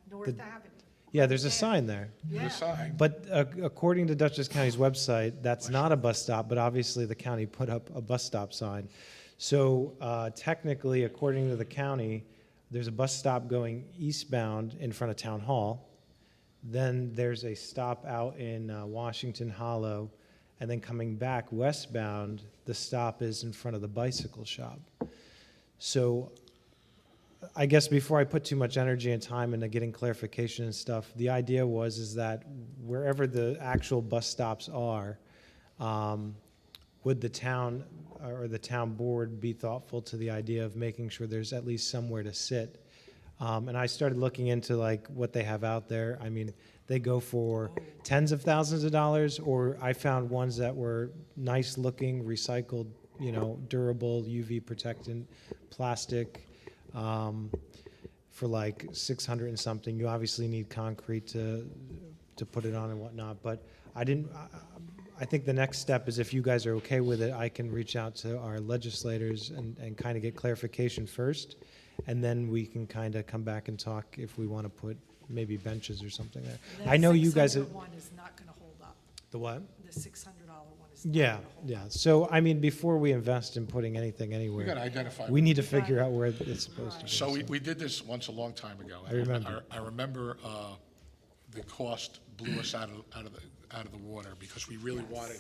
S10: North Avenue.
S6: Yeah, there's a sign there.
S10: Yeah.
S1: The sign.
S6: But according to Dutchess County's website, that's not a bus stop, but obviously the county put up a bus stop sign. So technically, according to the county, there's a bus stop going eastbound in front of Town Hall. Then there's a stop out in Washington Hollow. And then coming back westbound, the stop is in front of the bicycle shop. So I guess before I put too much energy and time into getting clarification and stuff, the idea is that wherever the actual bus stops are, would the town or the town board be thoughtful to the idea of making sure there's at least somewhere to sit? And I started looking into like what they have out there. I mean, they go for tens of thousands of dollars, or I found ones that were nice looking, recycled, durable, UV protectant, plastic, for like 600 and something. You obviously need concrete to put it on and whatnot, but I think the next step is if you guys are okay with it, I can reach out to our legislators and kind of get clarification first, and then we can kind of come back and talk if we want to put maybe benches or something there. I know you guys
S10: The
S6: have,
S10: $600 one is not gonna hold up.
S6: the what?
S10: The $600 one is not
S6: Yeah,
S10: gonna hold
S6: yeah. So, I mean, before we invest in putting anything
S1: We
S6: anywhere,
S1: got to identify.
S6: we need to figure out where it's supposed to be.
S1: So we did this once a long time ago.
S6: I remember.
S1: I remember the cost blew us out of the water because we really wanted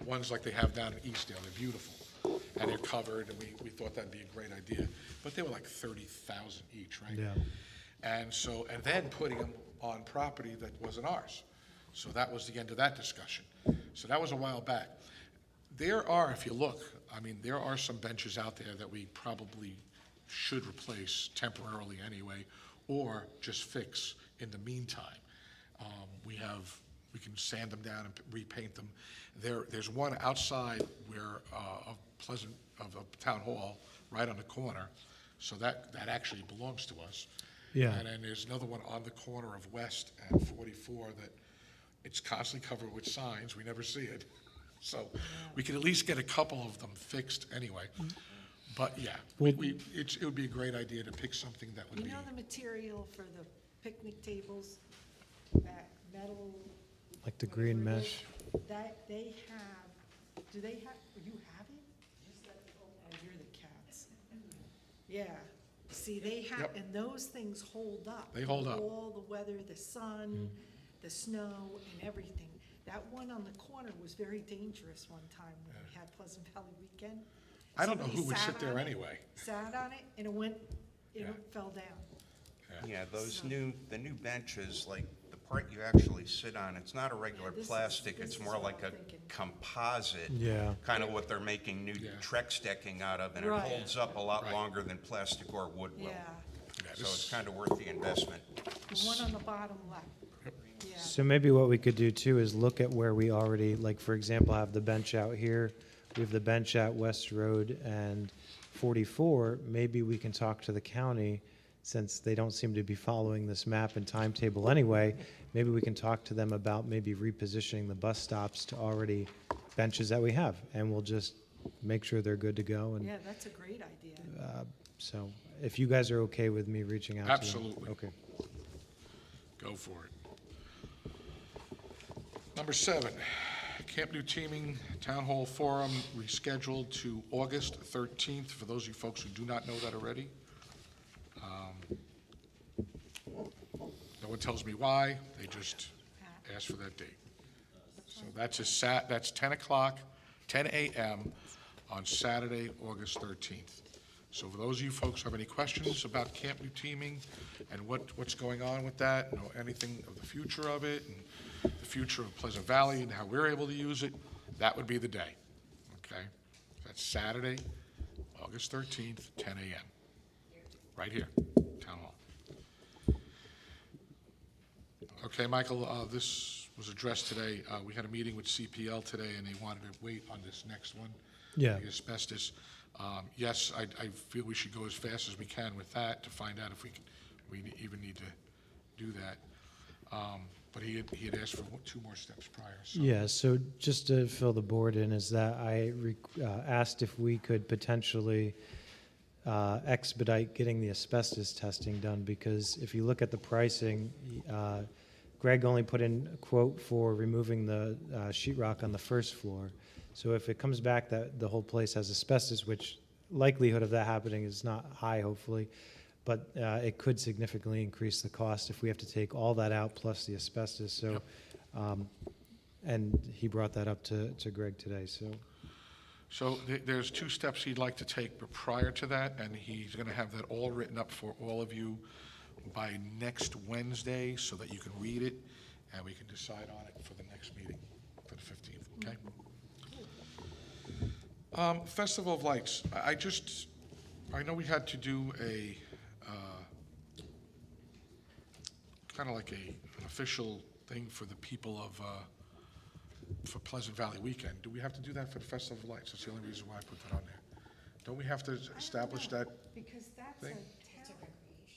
S1: ones like they have down in Eastdale. They're beautiful and they're covered, and we thought that'd be a great idea. But they were like 30,000 each, right?
S6: Yeah.
S1: And then putting them on property that wasn't ours. So that was the end of that discussion. So that was a while back. There are, if you look, I mean, there are some benches out there that we probably should replace temporarily anyway, or just fix in the meantime. We can sand them down and repaint them. There's one outside where, of Town Hall, right on the corner, so that actually belongs to us.
S6: Yeah.
S1: And then there's another one on the corner of West and 44 that it's constantly covered with signs, we never see it. So we could at least get a couple of them fixed anyway. But yeah, it would be a great idea to pick something that would
S10: You
S1: be,
S10: know the material for the picnic tables, that metal?
S6: Like the green
S10: whatever it is,
S6: mesh.
S10: That they have, do they have, you have it? Oh, you're the cats. Yeah, see, they have,
S1: Yep.
S10: and those things hold up.
S1: They hold up.
S10: All the weather, the sun, the snow, and everything. That one on the corner was very dangerous one time when we had Pleasant Valley Weekend.
S1: I don't know
S10: Somebody
S1: who would
S10: sat
S1: sit there
S10: on it,
S1: anyway.
S10: Sat on it, and it
S1: Yeah.
S10: fell down.
S3: Yeah, the new benches, like the part you actually sit on, it's not a regular
S10: this is-
S3: plastic,
S10: this
S3: it's
S10: is
S3: more
S10: what
S3: like a
S10: I'm thinking.
S3: composite.
S6: Yeah.
S3: Kind of what they're making new
S1: Yeah.
S3: Trex decking out of, and it
S10: Right.
S3: holds up a lot
S1: Right.
S3: longer than plastic or wood will.
S10: Yeah,
S3: So it's kind of worth the investment.
S10: the one on the bottom left. Yeah,
S6: So maybe what we could do too is look at where we already, like, for example, have the bench out here. We have the bench at West Road and 44. Maybe we can talk to the county, since they don't seem to be following this map and timetable anyway. Maybe we can talk to them about maybe repositioning the bus stops to already benches that we have, and we'll just make sure they're good to go. And
S10: yeah, that's a great idea.
S6: so if you guys are okay with me reaching out to them.
S1: Absolutely.
S6: Okay.
S1: Go for it. Number 7, Camp New Teaming Town Hall Forum rescheduled to August 13th, for those of you folks who do not know that already. No one tells me why, they just asked for that date. So that's 10 o'clock, 10 a.m. on Saturday, August 13th. So for those of you folks who have any questions about Camp New Teaming and what's going on with that, know anything of the future of it, and the future of Pleasant Valley and how we're able to use it, that would be the day, okay? That's Saturday, August 13th, 10 a.m., right here, Town Hall. Okay, Michael, this was addressed today. We had a meeting with CPL today, and they wanted to wait on this next one.
S6: Yeah.
S1: The asbestos. Yes, I feel we should go as fast as we can with that to find out if we even need to do that. but he had asked for 2 more steps prior, so.
S6: Yeah, so just to fill the board in, is that I asked if we could potentially expedite getting the asbestos testing done, because if you look at the pricing, Greg only put in a quote for removing the sheetrock on the first floor. So if it comes back that the whole place has asbestos, which likelihood of that happening is not high, hopefully, but it could significantly increase the cost if we have to take all that out plus the asbestos. So, and he brought that up to Greg today, so.
S1: So there's 2 steps he'd like to take prior to that, and he's going to have that all written up for all of you by next Wednesday so that you can read it, and we can decide on it for the next meeting, for the 15th, okay? Festival of Lights, I know we had to do a, kind of like an official thing for the people of, for Pleasant Valley Weekend. Do we have to do that for the Festival of Lights? That's the only reason why I put that on there. Don't we have to establish that?
S10: Because that's
S1: Thing?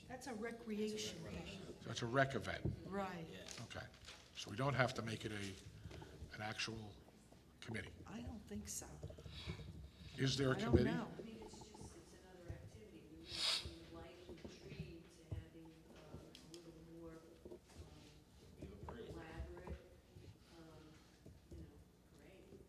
S10: that's a recreation thing.
S1: So it's a rec event,
S10: Right.
S1: okay. So we don't have to make it an actual committee.
S10: I don't think so.
S1: Is there a
S10: I don't
S1: committee?
S10: know.
S7: I think it's another activity. We went from light and tree to having a little more elaborate, parade.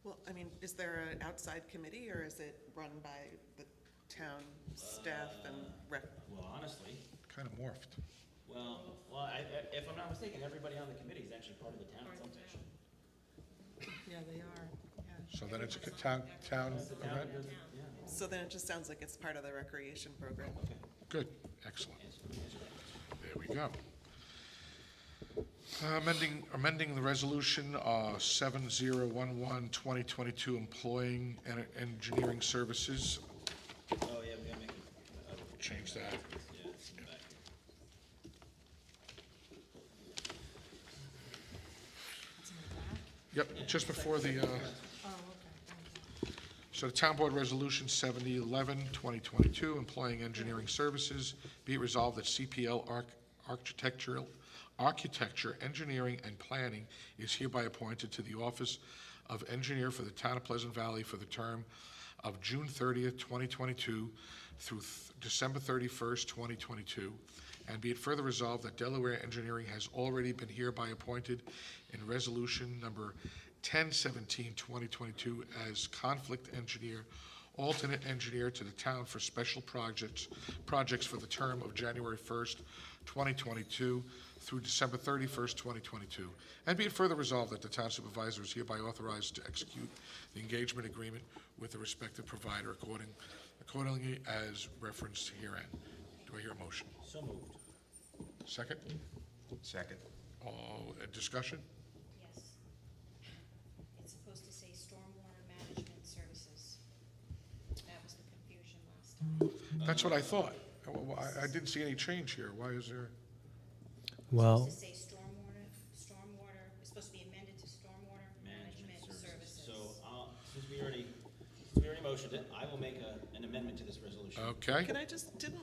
S9: Well, I mean, is there an outside committee, or is it run by the town staff and rec?
S5: Well, honestly,
S1: Kind of morphed.
S5: if I'm not mistaken, everybody on the committee is actually part of the town in some fashion.
S10: Yeah, they are, yeah.
S1: So then it's a town event?
S9: So then it just sounds like it's part of the recreation program.
S1: Good, excellent. There we go. Amending the resolution 7011-2022, employing engineering services.
S5: Oh, yeah, we gotta make
S1: Change that.
S5: yeah, it's in the back.
S1: Yep, just before the,
S10: Oh, okay.
S1: so the Town Board Resolution 7011-2022, employing engineering services, be it resolved that CPL Architecture, Engineering, and Planning is hereby appointed to the Office of Engineer for the Town of Pleasant Valley for the term of June 30th, 2022 through December 31st, 2022. And be it further resolved that Delaware Engineering has already been hereby appointed in Resolution Number 1017-2022 as conflict engineer, alternate engineer to the town for special projects for the term of January 1st, 2022 through December 31st, 2022. And be it further resolved that the town supervisor is hereby authorized to execute the engagement agreement with the respective provider accordingly as referenced herein. Do I hear a motion?
S5: So moved.
S1: Second?
S3: Second.
S1: Discussion?
S12: Yes. It's supposed to say stormwater management services. That was the confusion last time.
S1: That's what I thought. I didn't see any change here. Why is there?
S6: Well,
S12: It's supposed to say stormwater, it's supposed to be amended to stormwater management services.
S5: So, since we already motioned it, I will make an amendment to this resolution.
S1: Okay,
S9: Can I just, didn't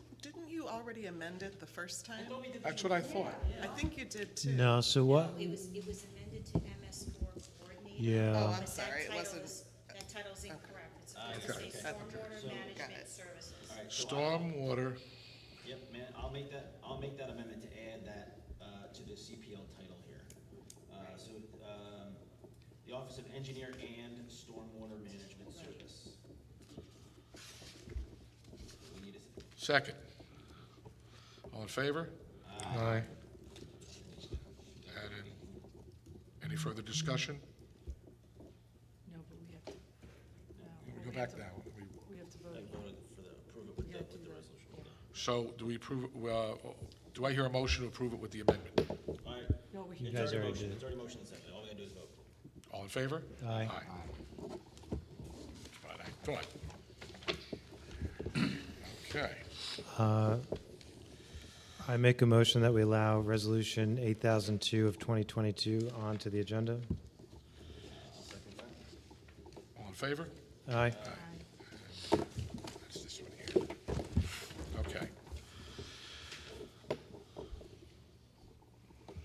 S9: you already amend it the first time?
S1: that's what I thought.
S9: I think you did too.
S6: no, so what,
S12: It was amended to MS4 coordinator.
S6: Yeah.
S9: Oh,
S12: But
S9: I'm sorry, it
S12: that title
S9: wasn't.
S12: is- That title's incorrect. It's supposed to
S1: Okay.
S12: say
S9: Okay.
S12: stormwater
S5: So-
S9: Got
S12: management
S9: it.
S12: services.
S5: All right, so
S1: Stormwater,
S5: Yep, man, I'll make that amendment to add that, to the CPL title here. The Office of Engineer and Stormwater Management Service. We need a
S1: second. All in favor? Aye. Add in. Any further discussion?
S10: No, but we have to,
S1: We
S10: no.
S1: go back now.
S10: We have to vote.
S5: vote for the approve it with
S10: Yeah,
S5: the
S10: do that.
S5: resolution.
S1: So do we approve, do I hear a motion to approve it with the amendment?
S5: All right,
S10: No, we
S6: You
S10: have
S6: guys already
S5: motion,
S6: did.
S5: it's already motion and second, all we gotta do is vote.
S1: All in favor?
S6: Aye.
S1: That's what I thought. Okay.
S6: I make a motion that we allow Resolution 8002 of 2022 onto the agenda.
S1: All in favor?
S6: Aye.
S1: That's this one here. Okay.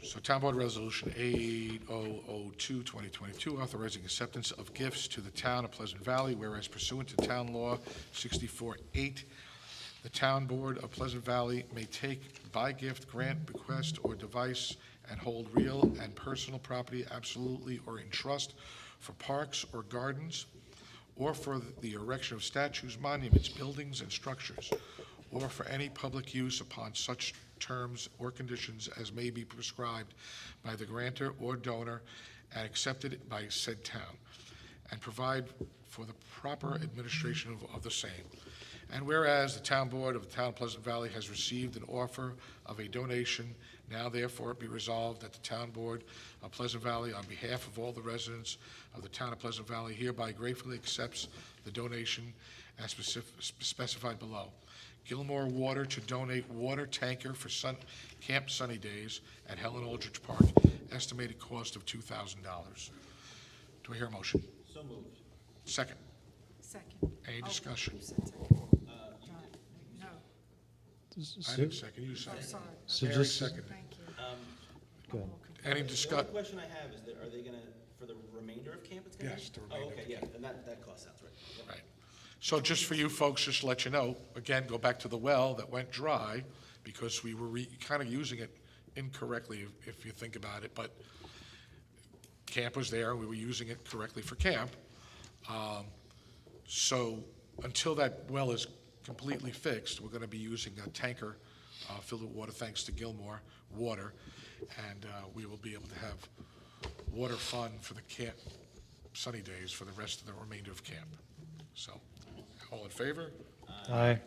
S1: So Town Board Resolution 8002, 2022, authorizing acceptance of gifts to the town of Pleasant Valley, whereas pursuant to Town Law 64-8, the Town Board of Pleasant Valley may take by gift, grant, bequest, or device and hold real and personal property absolutely or in trust for parks or gardens, or for the erection of statues, monuments, buildings, and structures, or for any public use upon such terms or conditions as may be prescribed by the grantor or donor and accepted by said town, and provide for the proper administration of the same. And whereas the Town Board of the Town of Pleasant Valley has received an offer of a donation, now therefore be resolved that the Town Board of Pleasant Valley, on behalf of all the residents of the Town of Pleasant Valley, hereby gratefully accepts the donation as specified below. Gilmore Water to donate water tanker for Camp Sunny Days at Helen Aldrich Park, estimated cost of $2,000. Do I hear a motion?
S5: So moved.
S10: Second.
S1: Second. Any
S10: Oh,
S1: discussion?
S10: who said second? John, no,
S1: I didn't second, you
S10: oh,
S1: seconded.
S10: sorry.
S6: So
S1: Mary
S6: just-
S1: seconded.
S10: Thank you.
S6: Go ahead.
S1: Any
S5: The
S1: discuss?
S5: only question I have is that, are they gonna, for the remainder of camp, it's gonna be?
S1: Yes, the
S5: Oh,
S1: remainder
S5: okay,
S1: of
S5: yeah, then that cost sounds right. Yep.
S1: Right. So just for you folks, just to let you know, again, go back to the well that went dry because we were kind of using it incorrectly, if you think about it, but camp was there, we were using it correctly for camp. So until that well is completely fixed, we're going to be using a tanker filled with water, thanks to Gilmore Water, and we will be able to have water fun for the Camp Sunny Days for the rest of the remainder of camp. So, all in favor?
S6: Aye.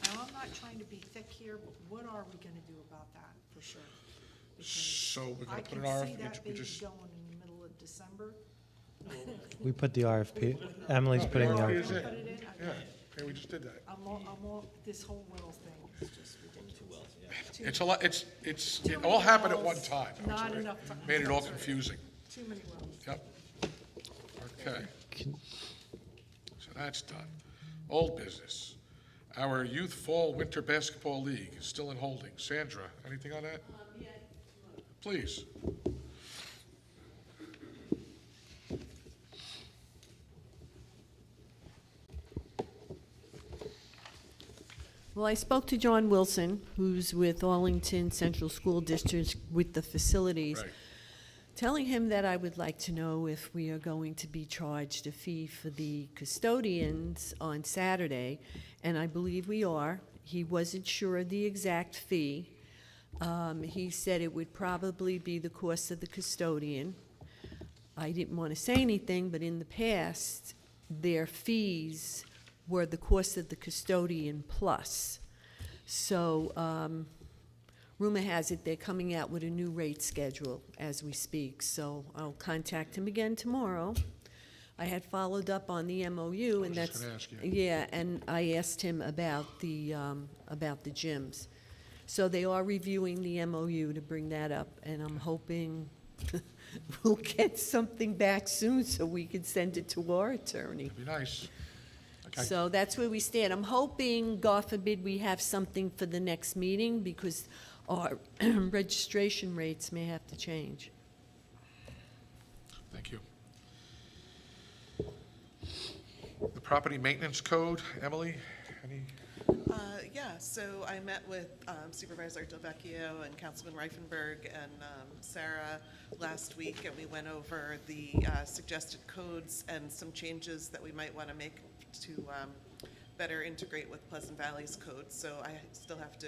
S10: Now, I'm not trying to be thick here, but what are we gonna do about that, for sure? Because
S1: So we're
S10: I
S1: going to put
S10: can
S1: an
S10: see
S1: RFP,
S10: that
S1: we
S10: baby
S1: just.
S10: going in the middle of December.
S6: We put the RFP, Emily's putting the
S1: RFP
S6: RFP.
S1: is it.
S10: Put it in?
S1: Yeah, yeah, we just did that.
S10: I'm all, this whole well thing is just ridiculous.
S5: Two wells, yeah.
S1: It's a lot, it
S10: Too
S1: all
S10: many
S1: happened at
S10: wells,
S1: one time. I'm
S10: not
S1: sorry.
S10: enough time.
S1: Made it all
S10: That's right.
S1: confusing.
S10: Too many wells.
S1: Yep. Okay. So that's done. Old business. Our Youth Fall Winter Basketball League is still in holding. Sandra, anything on that? Please.
S7: Well, I spoke to John Wilson, who's with Arlington Central School District with the facilities,
S1: Right.
S7: telling him that I would like to know if we are going to be charged a fee for the custodians on Saturday, and I believe we are. He wasn't sure of the exact fee. He said it would probably be the cost of the custodian. I didn't want to say anything, but in the past, their fees were the cost of the custodian plus. So, rumor has it they're coming out with a new rate schedule as we speak, so I'll contact him again tomorrow. I had followed up on the MOU, and
S1: I was
S7: that's.
S1: just gonna ask you.
S7: Yeah, and I asked him about the gyms. So they are reviewing the MOU to bring that up, and I'm hoping we'll get something back soon so we can send it to our attorney.
S1: It'd be nice. Okay.
S7: So that's where we stand. I'm hoping, God forbid, we have something for the next meeting, because our registration rates may have to change.
S1: Thank you. The Property Maintenance Code, Emily, any?
S9: Yeah, so I met with Supervisor Delvecchio and Councilman Reifenberg and Sarah last week, and we went over the suggested codes and some changes that we might want to make to better integrate with Pleasant Valley's code. So I still have to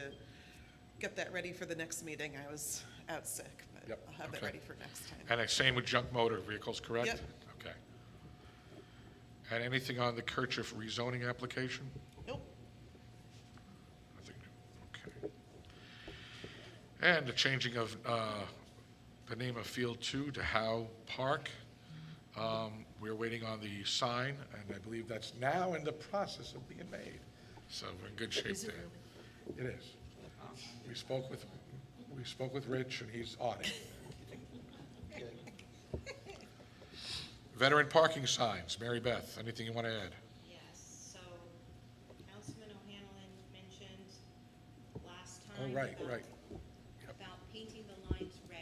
S9: get that ready for the next meeting. I was out sick, but
S1: Yep,
S9: I'll have it
S1: okay.
S9: ready for next time.
S1: And same with junk motor vehicles, correct?
S9: Yep.
S1: Okay. And anything on the Kirchhoff rezoning application?
S9: Nope.
S1: Nothing new, okay. And the changing of the name of Field 2 to Howe Park. We're waiting on the sign, and I believe that's now in the process of being made. So we're in good shape there. It is. We spoke with Rich, and he's on it. Veteran parking signs, Mary Beth, anything you want to add?
S12: Yes, so Councilman O'Hanlon mentioned last
S1: Oh,
S12: time
S1: right,
S12: about-
S1: right. Yep.
S12: about painting the lines red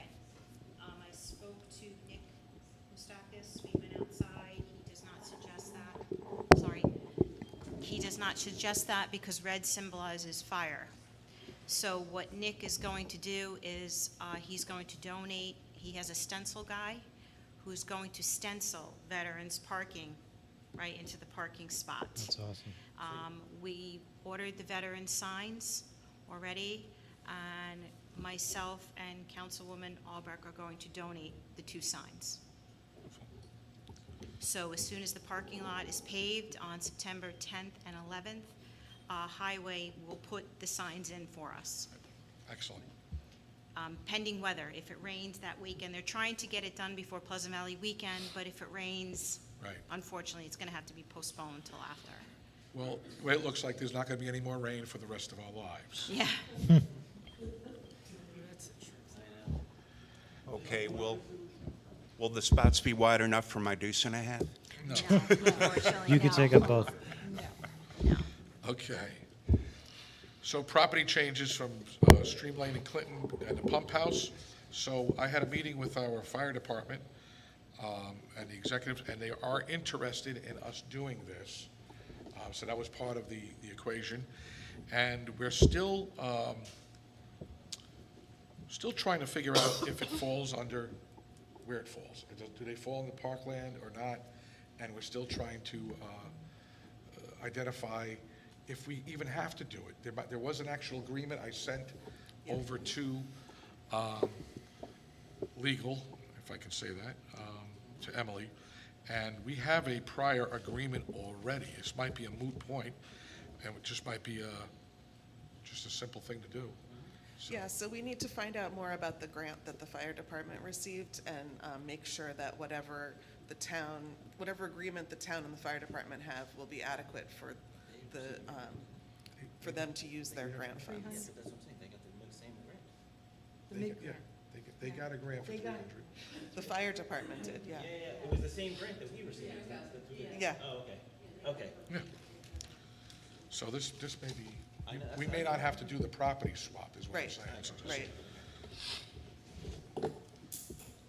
S4: not suggest that because red symbolizes fire. So what Nick is going to do is he's going to donate, he has a stencil guy who's going to stencil veterans parking right into the parking spot.
S6: That's awesome.
S4: We ordered the veteran signs already, and myself and Councilwoman Albrecht are going to donate the 2 signs. So as soon as the parking lot is paved on September 10th and 11th, Highway will put the signs in for us,
S1: Excellent.
S4: pending weather. If it rains that weekend, they're trying to get it done before Pleasant Valley weekend, but if it rains,
S1: Right.
S4: unfortunately, it's going to have to be postponed until after.
S1: Well, the way it looks like, there's not going to be any more rain for the rest of our lives.
S4: Yeah.
S3: Okay, will the spots be wide enough for my deuce and a half?
S1: No.
S4: Unfortunately,
S6: You can
S4: no.
S6: take up both.
S1: Okay. So property changes from Stream Lane and Clinton and the pump house. So I had a meeting with our fire department and the executives, and they are interested in us doing this. So that was part of the equation. And we're still trying to figure out if it falls under, where it falls. Do they fall in the parkland or not? And we're still trying to identify if we even have to do it. There was an actual agreement I sent over to legal, if I can say that, to Emily, and we have a prior agreement already. This might be a moot point, and it just might be just a simple thing to do. So-
S9: Yeah, so we need to find out more about the grant that the fire department received and make sure that whatever agreement the town and the fire department have will be adequate for for them to use their grant funds.
S5: That's what I'm saying, they got the same grant.
S1: Yeah, they got a grant for 300.
S9: The fire department did, yeah.
S5: Yeah, it was the same grant that we received.
S9: Yeah.
S5: Oh, okay.
S1: Yeah. So this may be,
S5: I know,
S1: we
S5: that's
S1: may
S5: fine.
S1: not have to do the property swap, is what I'm
S9: Right,
S1: saying. So this-
S9: right.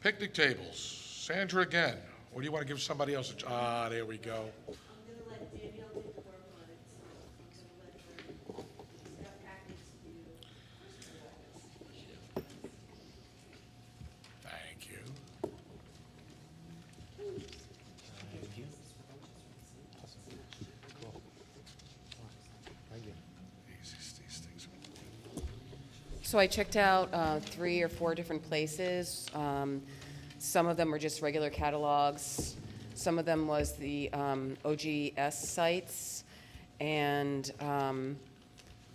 S1: Picnic tables. Sandra again. Or do you want to give somebody else there we go.
S12: I'm gonna let Danielle do the work on it, so I'm gonna let her, she's got packets to do.
S1: Thank you. These things.
S13: So I checked out 3 or 4 different places. Some of them were just regular catalogs. Some of them was the OGS sites. And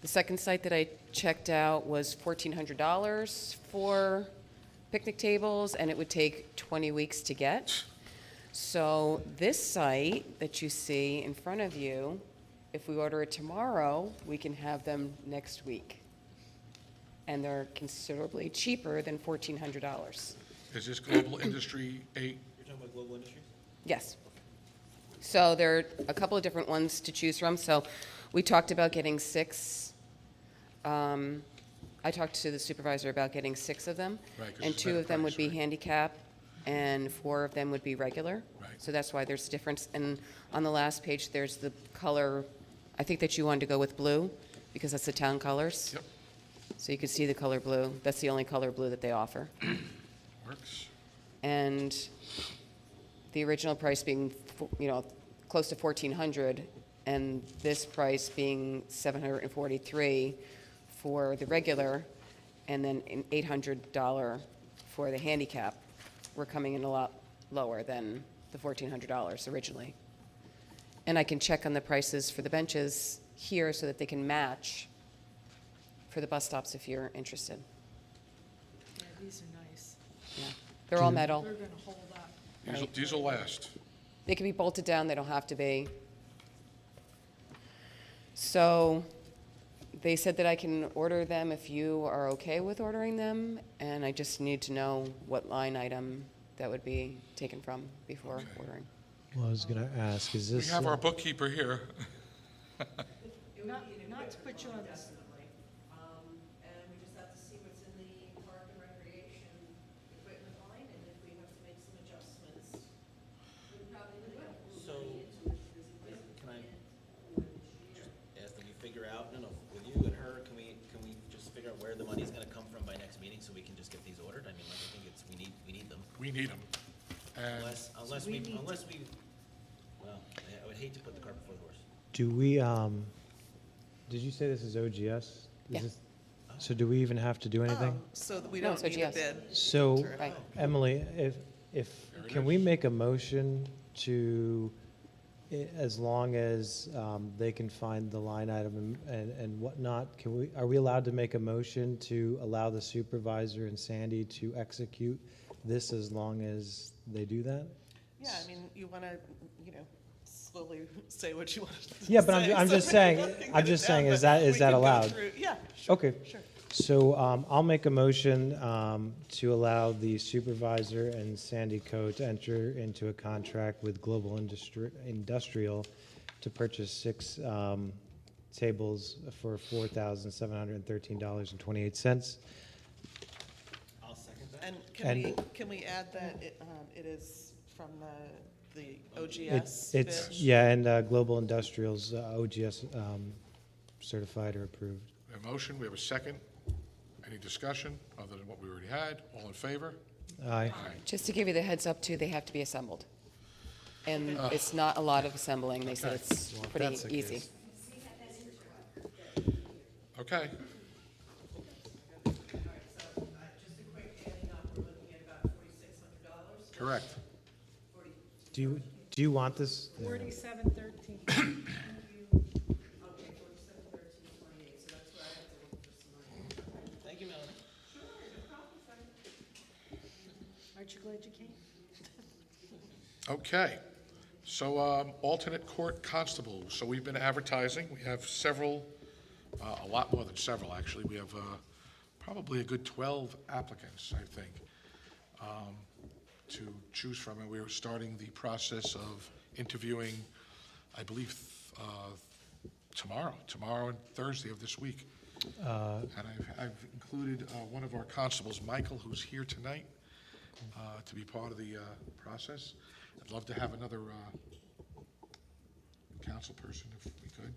S13: the second site that I checked out was $1,400 for picnic tables, and it would take 20 weeks to get. So this site that you see in front of you, if we order it tomorrow, we can have them next week. And they're considerably cheaper than $1,400.
S1: Is this Global Industry 8?
S5: You're talking about Global Industries?
S13: Yes. So there are a couple of different ones to choose from. So we talked about getting 6. I talked to the supervisor about getting 6 of them.
S1: Right, 'cause
S13: And
S1: it's
S13: 2
S1: better
S13: of them would
S1: price,
S13: be
S1: right?
S13: handicap, and 4 of them would be regular.
S1: Right.
S13: So that's why there's a difference. And on the last page, there's the color, I think that you wanted to go with blue, because that's the town colors.
S1: Yep,
S13: So you can see the color blue. That's the only color blue that they offer.
S1: works.
S13: And the original price being, close to $1,400, and this price being $743 for the regular, and then an $800 for the handicap, we're coming in a lot lower than the $1,400 originally. And I can check on the prices for the benches here so that they can match for the bus stops if you're interested.
S10: Yeah, these are nice.
S13: Yeah, they're all metal.
S10: They're gonna hold up.
S1: These will last.
S13: They can be bolted down, they don't have to be. So they said that I can order them if you are okay with ordering them, and I just need to know what line item that would be taken from before
S1: Okay.
S13: ordering.
S6: Well, I was going to ask, is
S1: We
S6: this?
S1: have our bookkeeper here.
S10: Not to put you on this,
S9: And we just have to see what's in the park and recreation equipment line, and if we have to make some adjustments, we probably will.
S5: So, can I
S1: we need them. And
S5: Unless we, well, I would hate to put the cart before the horse.
S6: Do we, did you say this is OGS?
S13: Yeah.
S6: So do we even have to do anything?
S9: So that we
S13: No,
S9: don't
S13: so
S9: need a
S13: yes.
S9: bid.
S6: So,
S13: Right.
S6: Emily, can we make a motion to, as long as they can find the line item and whatnot, are we allowed to make a motion to allow the supervisor and Sandy to execute this as long as they do that?
S9: Yeah, I mean, you want to, slowly say what you want to say.
S6: Yeah, but I'm
S9: so
S6: just saying,
S9: we can
S6: I'm
S9: get
S6: just
S9: it
S6: saying,
S9: down,
S6: is
S9: but
S6: that
S9: we can go
S6: allowed?
S9: through- Yeah, sure.
S6: Okay.
S9: Sure.
S6: So I'll make a motion to allow the supervisor and Sandy Co. to enter into a contract with Global Industrial to purchase 6 tables for $4,713.28.
S5: I'll second that.
S9: And
S6: And-
S9: can we add that it is from the OGS
S6: It's,
S9: bid?
S6: yeah, and Global Industrial's OGS certified or approved.
S1: We have a motion, we have a second. Any discussion other than what we already had? All in favor?
S6: Aye.
S13: Just to give you the heads up too, they have to be assembled. And it's not a lot of assembling. They said it's
S6: Well, if
S13: pretty
S6: that's the
S13: easy.
S6: case.
S1: Okay. Correct.
S6: Do you want this?
S10: 4713.
S5: Thank you, Melanie.
S10: Aren't you glad you came?
S1: Okay, so alternate court constable, so we've been advertising, we have several, a lot more than several, actually. We have probably a good 12 applicants, I think, to choose from, and we're starting the process of interviewing, I believe, tomorrow and Thursday of this week. And I've included one of our constables, Michael, who's here tonight, to be part of the process. I'd love to have another council person if we could.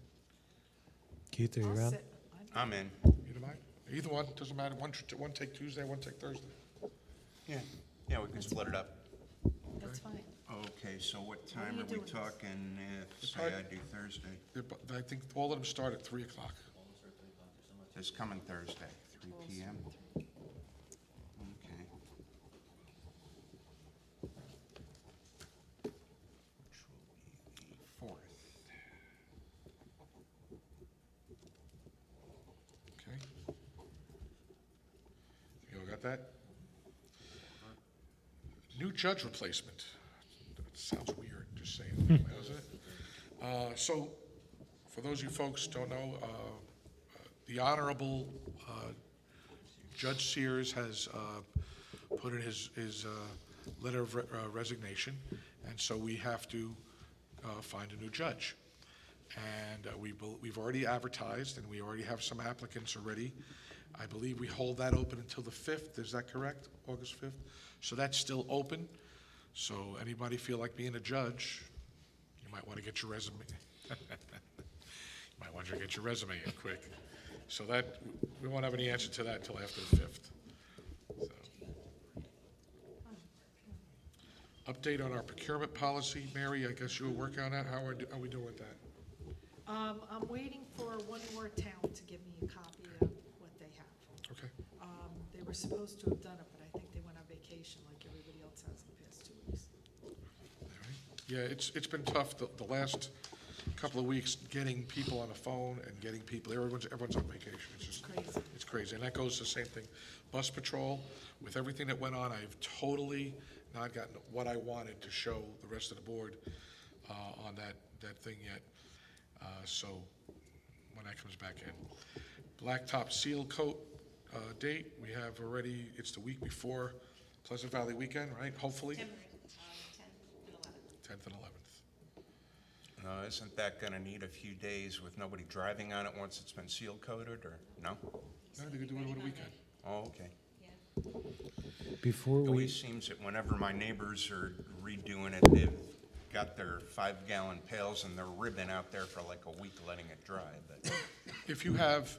S6: Keith, are you
S10: I'll
S6: around?
S10: sit.
S3: I'm in.
S1: Either mind? Either one, doesn't matter. One take Tuesday, one take Thursday.
S3: Yeah, yeah, we can split it up.
S10: That's fine.
S3: Okay, so what time
S10: you
S3: are we
S10: doing this?
S3: talking if, say, I do Thursday?
S1: I think all of them start at 3 o'clock.
S3: This coming Thursday, 3 PM? Okay. Which will be the 4th.
S1: Okay? You all got that? New judge replacement. That sounds weird, just saying, doesn't it? So, for those of you folks who don't know, the Honorable Judge Sears has put in his letter of resignation, and so we have to find a new judge. And we've already advertised, and we already have some applicants already. I believe we hold that open until the 5th, is that correct? August 5th? So that's still open. So anybody feel like being a judge, you might want to get your resume. You might want to get your resume in quick. So that, we won't have any answer to that until after the 5th. So. Update on our procurement policy. Mary, I guess you were working on that. How are we doing with that?
S10: I'm waiting for one more town to give me a copy of what they have.
S1: Okay.
S10: They were supposed to have done it, but I think they went on vacation like everybody else has in the past 2 weeks.
S1: All right. Yeah, it's been tough the last couple of weeks getting people on the phone and getting people, everyone's on vacation. It's just
S10: Crazy.
S1: It's crazy, and that goes the same thing. Bus patrol, with everything that went on, I've totally not gotten what I wanted to show the rest of the board on that thing yet. So when that comes back in. Blacktop seal coat date, we have already, it's the week before Pleasant Valley weekend, right? Hopefully? 10th and 11th.
S3: Isn't that gonna need a few days with nobody driving on it once it's been seal coated, or no?
S1: No, they could do it over the weekend.
S3: Oh, okay.
S6: Before
S3: It
S6: we,
S3: always seems that whenever my neighbors are redoing it, they've got their 5-gallon pails and they're ribbing out there for like a week letting it dry, but,
S1: If you have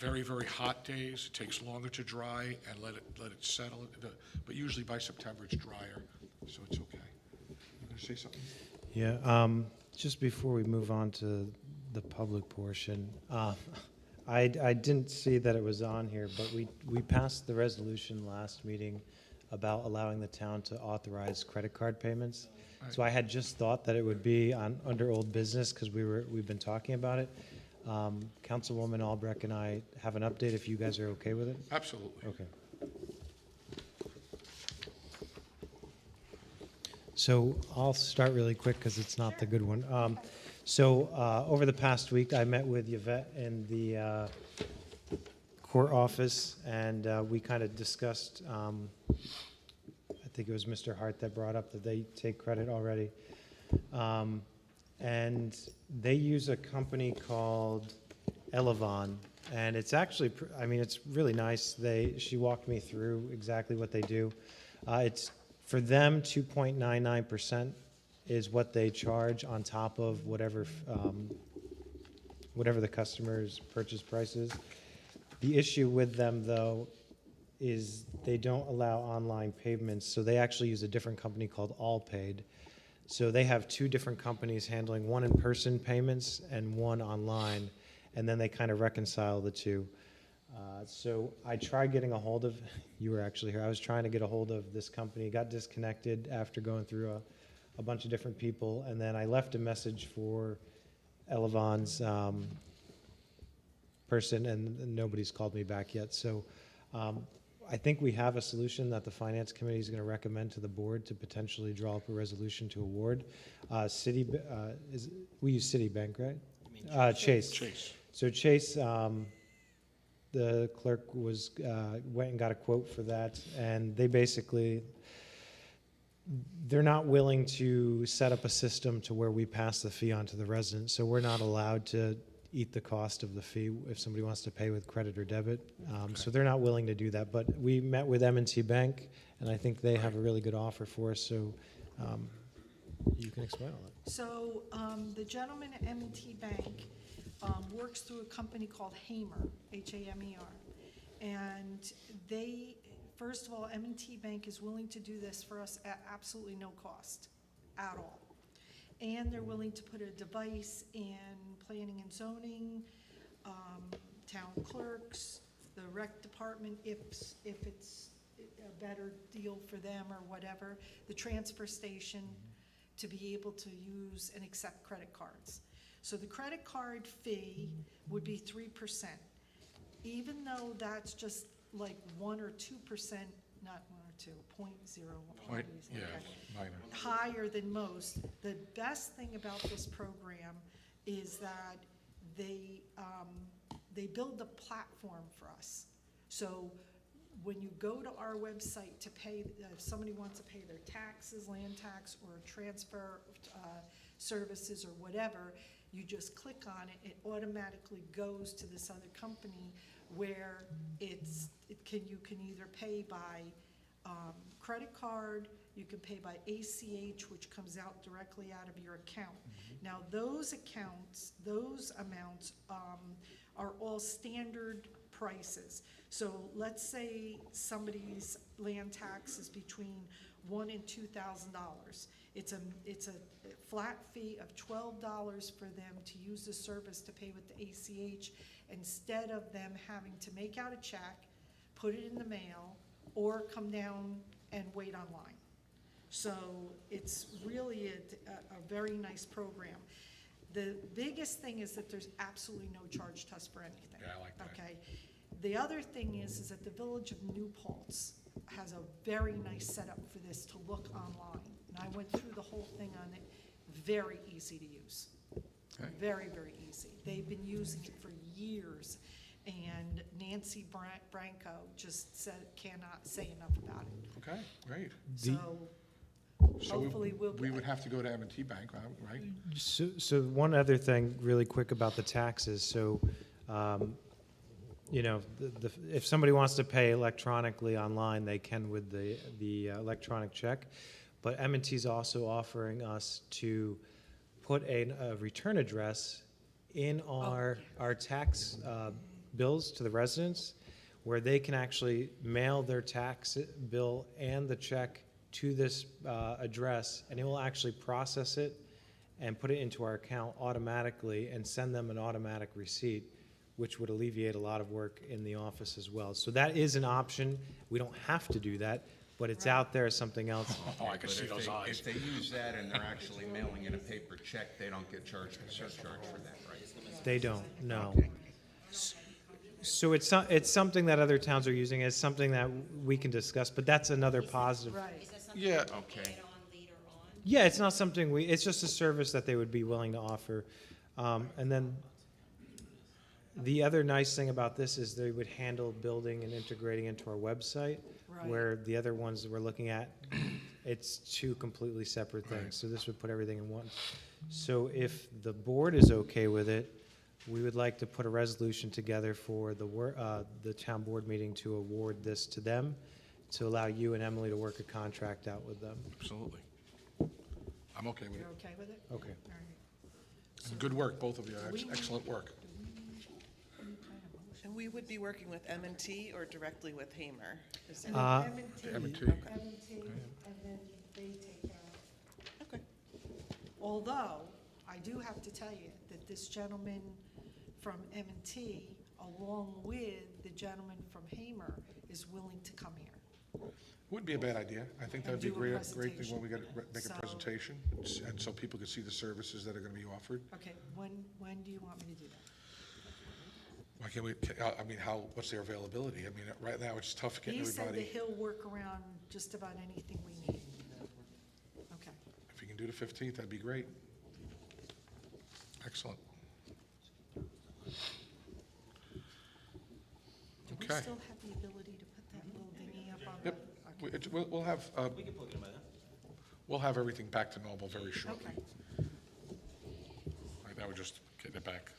S1: very, very hot days, it takes longer to dry and let it settle. But usually by September, it's drier, so it's okay. You going to say something?
S6: Yeah, just before we move on to the public portion, I didn't see that it was on here, but we passed the resolution last meeting about allowing the town to authorize credit card payments. So I had just thought that it would be under old business because we've been talking about it. Councilwoman Albrecht and I have an update if you guys are okay with it.
S1: Absolutely.
S6: Okay. So I'll start really quick because it's not the good one. Over the past week, I met with Yvette in the court office, and we kind of discussed, I think it was Mr. Hart that brought up that they take credit already. And they use a company called Elevon, and it's actually, I mean, it's really nice. She walked me through exactly what they do. It's, for them, 2.99% is what they charge on top of whatever the customer's purchase price is. The issue with them, though, is they don't allow online payments, so they actually use a different company called Allpaid. So they have two different companies handling one in-person payments and one online, and then they kind of reconcile the two. So I tried getting a hold of, you were actually here, I was trying to get a hold of this company, got disconnected after going through a bunch of different people, and then I left a message for Elevon's person, and nobody's called me back yet. So I think we have a solution that the Finance Committee is going to recommend to the board to potentially draw up a resolution to award. We use Citibank, right? Chase.
S1: Chase.
S6: So Chase, the clerk went and got a quote for that, and they basically, they're not willing to set up a system to where we pass the fee on to the resident. So we're not allowed to eat the cost of the fee if somebody wants to pay with credit or debit. So they're not willing to do that. But we met with M&T Bank, and I think they have a really good offer for us. So you can explain all that.
S10: So the gentleman at M&T Bank works through a company called Hamer, H-A-M-E-R. And they, first of all, M&T Bank is willing to do this for us at absolutely no cost at all. And they're willing to put a device in planning and zoning, town clerks, the rec department, if it's a better deal for them or whatever, the transfer station, to be able to use and accept credit cards. So the credit card fee would be 3%. Even though that's just like 1 or 2%, not 1 or 2, 0.01.
S1: Yeah, minor.
S10: Higher than most. The best thing about this program is that they build a platform for us. So when you go to our website to pay, if somebody wants to pay their taxes, land tax, or transfer services or whatever, you just click on it, it automatically goes to this other company where you can either pay by credit card, you can pay by ACH, which comes out directly out of your account. Now, those amounts are all standard prices. So let's say somebody's land tax is between $1,000 and $2,000. It's a flat fee of $12 for them to use the service to pay with the ACH, instead of them having to make out a check, put it in the mail, or come down and wait online. So it's really a very nice program. The biggest thing is that there's absolutely no charge to us for anything.
S1: Yeah, I like that.
S10: Okay. The other thing is that the Village of New Paltz has a very nice setup for this to look online. And I went through the whole thing on it. Very easy to use.
S1: Okay.
S10: Very, very easy. They've been using it for years. And Nancy Branco just cannot say enough about it.
S1: Okay, great.
S10: So
S1: So
S10: hopefully
S1: we would have to go to M&T Bank, right?
S6: So one other thing really quick about the taxes. So, if somebody wants to pay electronically online, they can with the electronic check. But M&T is also offering us to put a return address in our tax bills to the residents, where they can actually mail their tax bill and the check to this address, and it will actually process it and put it into our account automatically and send them an automatic receipt, which would alleviate a lot of work in the office as well. So that is an option. We don't have to do that, but it's out there as something else.
S1: Oh, I can
S3: But
S1: see those eyes.
S3: if they use that and they're actually mailing in a paper check, they don't get charged a surcharge for that, right?
S6: They don't, no. So it's something that other towns are using, it's something that we can discuss, but that's another positive.
S10: Right.
S1: Yeah,
S3: Okay.
S6: Yeah, it's not something it's just a service that they would be willing to offer. And then the other nice thing about this is they would handle building and integrating into our website,
S10: Right.
S6: where the other ones that we're looking at, it's two completely separate things. So this would put everything in one. So if the board is okay with it, we would like to put a resolution together for the town board meeting to award this to them, to allow you and Emily to work a contract out with them.
S1: absolutely. I'm okay with it.
S10: You're okay with it?
S6: Okay.
S10: All right.
S1: And good work, both of you. Excellent work.
S9: And we would be working with M&T or directly with Hamer? Is it-
S1: M&T.
S10: M&T, and then they take care of it.
S9: Okay.
S10: Although, I do have to tell you that this gentleman from M&T, along with the gentleman from Hamer, is willing to come here.
S1: Wouldn't be a bad idea. I think that'd
S10: And
S1: be
S10: do a
S1: great thing when we
S10: presentation.
S1: make a
S10: So-
S1: presentation, and so people can see the services that are gonna be offered.
S10: Okay, when do you want me to do that?
S1: Why can't we, I mean, what's their availability? I mean, right now, it's tough getting
S10: He said that
S1: everybody.
S10: he'll work around just about anything we need. Okay.
S1: If you can do the 15th, that'd be great. Excellent.
S10: Do we
S1: Okay.
S10: still have the ability to put that little dinghy up on the?
S1: Yep,
S10: Okay.
S1: we'll have,
S5: We can plug it in by then.
S1: we'll have everything back to normal very shortly.
S10: Okay.
S1: Right now, we're just getting it back.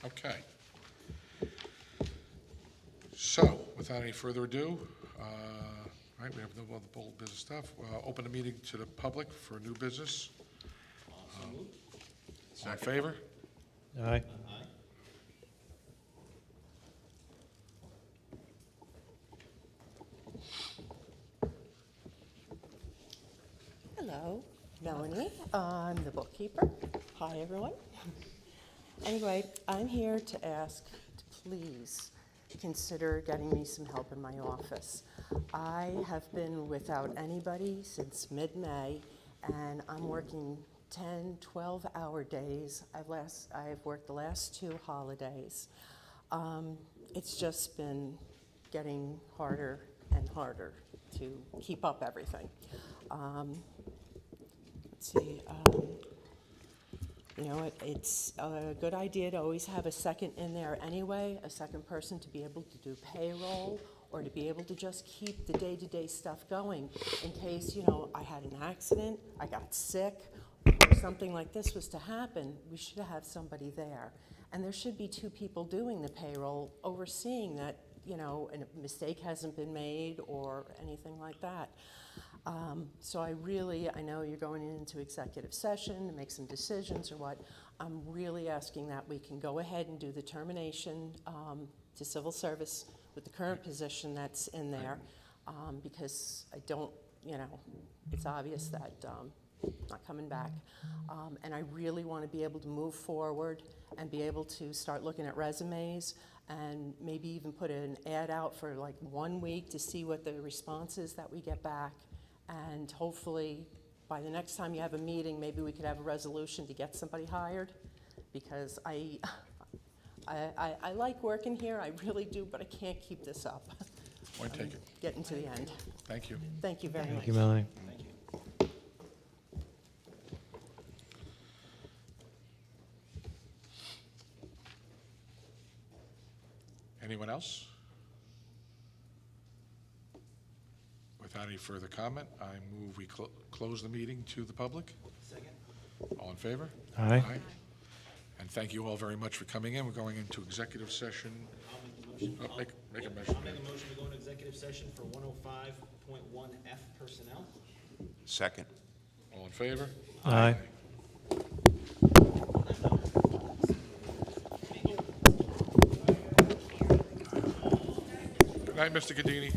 S1: Okay. So, without any further ado, right, we have no other bold business stuff. Open the meeting to the public for new business. All in favor?
S6: Aye.
S14: Hello, Melanie. I'm the bookkeeper. Hi, everyone. Anyway, I'm here to ask to please consider getting me some help in my office. I have been without anybody since mid-May, and I'm working 10, 12-hour days. I've worked the last 2 holidays. It's just been getting harder and harder to keep up everything. Let's see, you know, it's a good idea to always have a second in there anyway, a second person to be able to do payroll or to be able to just keep the day-to-day stuff going in case, you know, I had an accident, I got sick, or something like this was to happen, we should have somebody there. And there should be 2 people doing the payroll, overseeing that, you know, a mistake hasn't been made or anything like that. So I know you're going into executive session to make some decisions or what. I'm really asking that we can go ahead and do the termination to civil service with the current position that's in there, because I don't, you know, it's obvious that not coming back. And I really want to be able to move forward and be able to start looking at resumes and maybe even put an ad out for like 1 week to see what the response is that we get back. And hopefully, by the next time you have a meeting, maybe we could have a resolution to get somebody hired, because I like working here, I really do, but I can't keep this up.
S1: Point taken.
S14: Getting to the end.
S1: Thank you.
S14: Thank you very much.
S6: Thank you, Melanie.
S5: Thank you.
S1: Anyone else? Without any further comment, I move we close the meeting to the public.
S5: Second?
S1: All in favor?
S6: Aye.
S1: And thank you all very much for coming in. We're going into executive session.
S5: I'll make the motion.
S1: Oh, make a motion.
S5: I'll make a motion to go into executive session for 105.1F personnel.
S3: Second.
S1: All in favor?
S6: Aye.
S1: night, Mr. Cadini.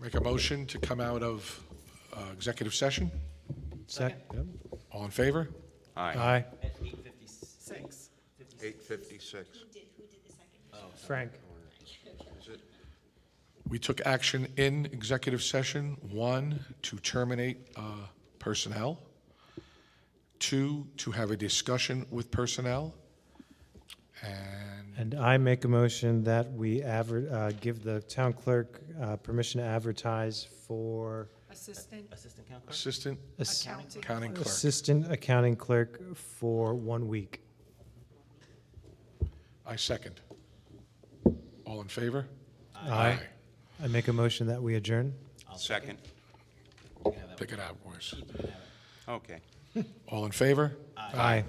S1: Make a motion to come out of executive session.
S6: Yep.
S1: All in favor?
S6: Aye.
S5: At 8:56.
S3: 8:56.
S6: Frank?
S3: Is it?
S1: We took action in executive session. 1, to terminate personnel. 2, to have a discussion with personnel. And
S6: And I make a motion that we give the town clerk permission to advertise for
S10: Assistant
S5: Assistant count clerk?
S1: assistant accounting clerk.
S6: assistant accounting clerk for 1 week.
S1: I second. All in favor?
S6: Aye. I make a motion that we adjourn.
S3: Second.
S1: Pick it out, boys.
S3: Okay.
S1: All in favor?
S6: Aye.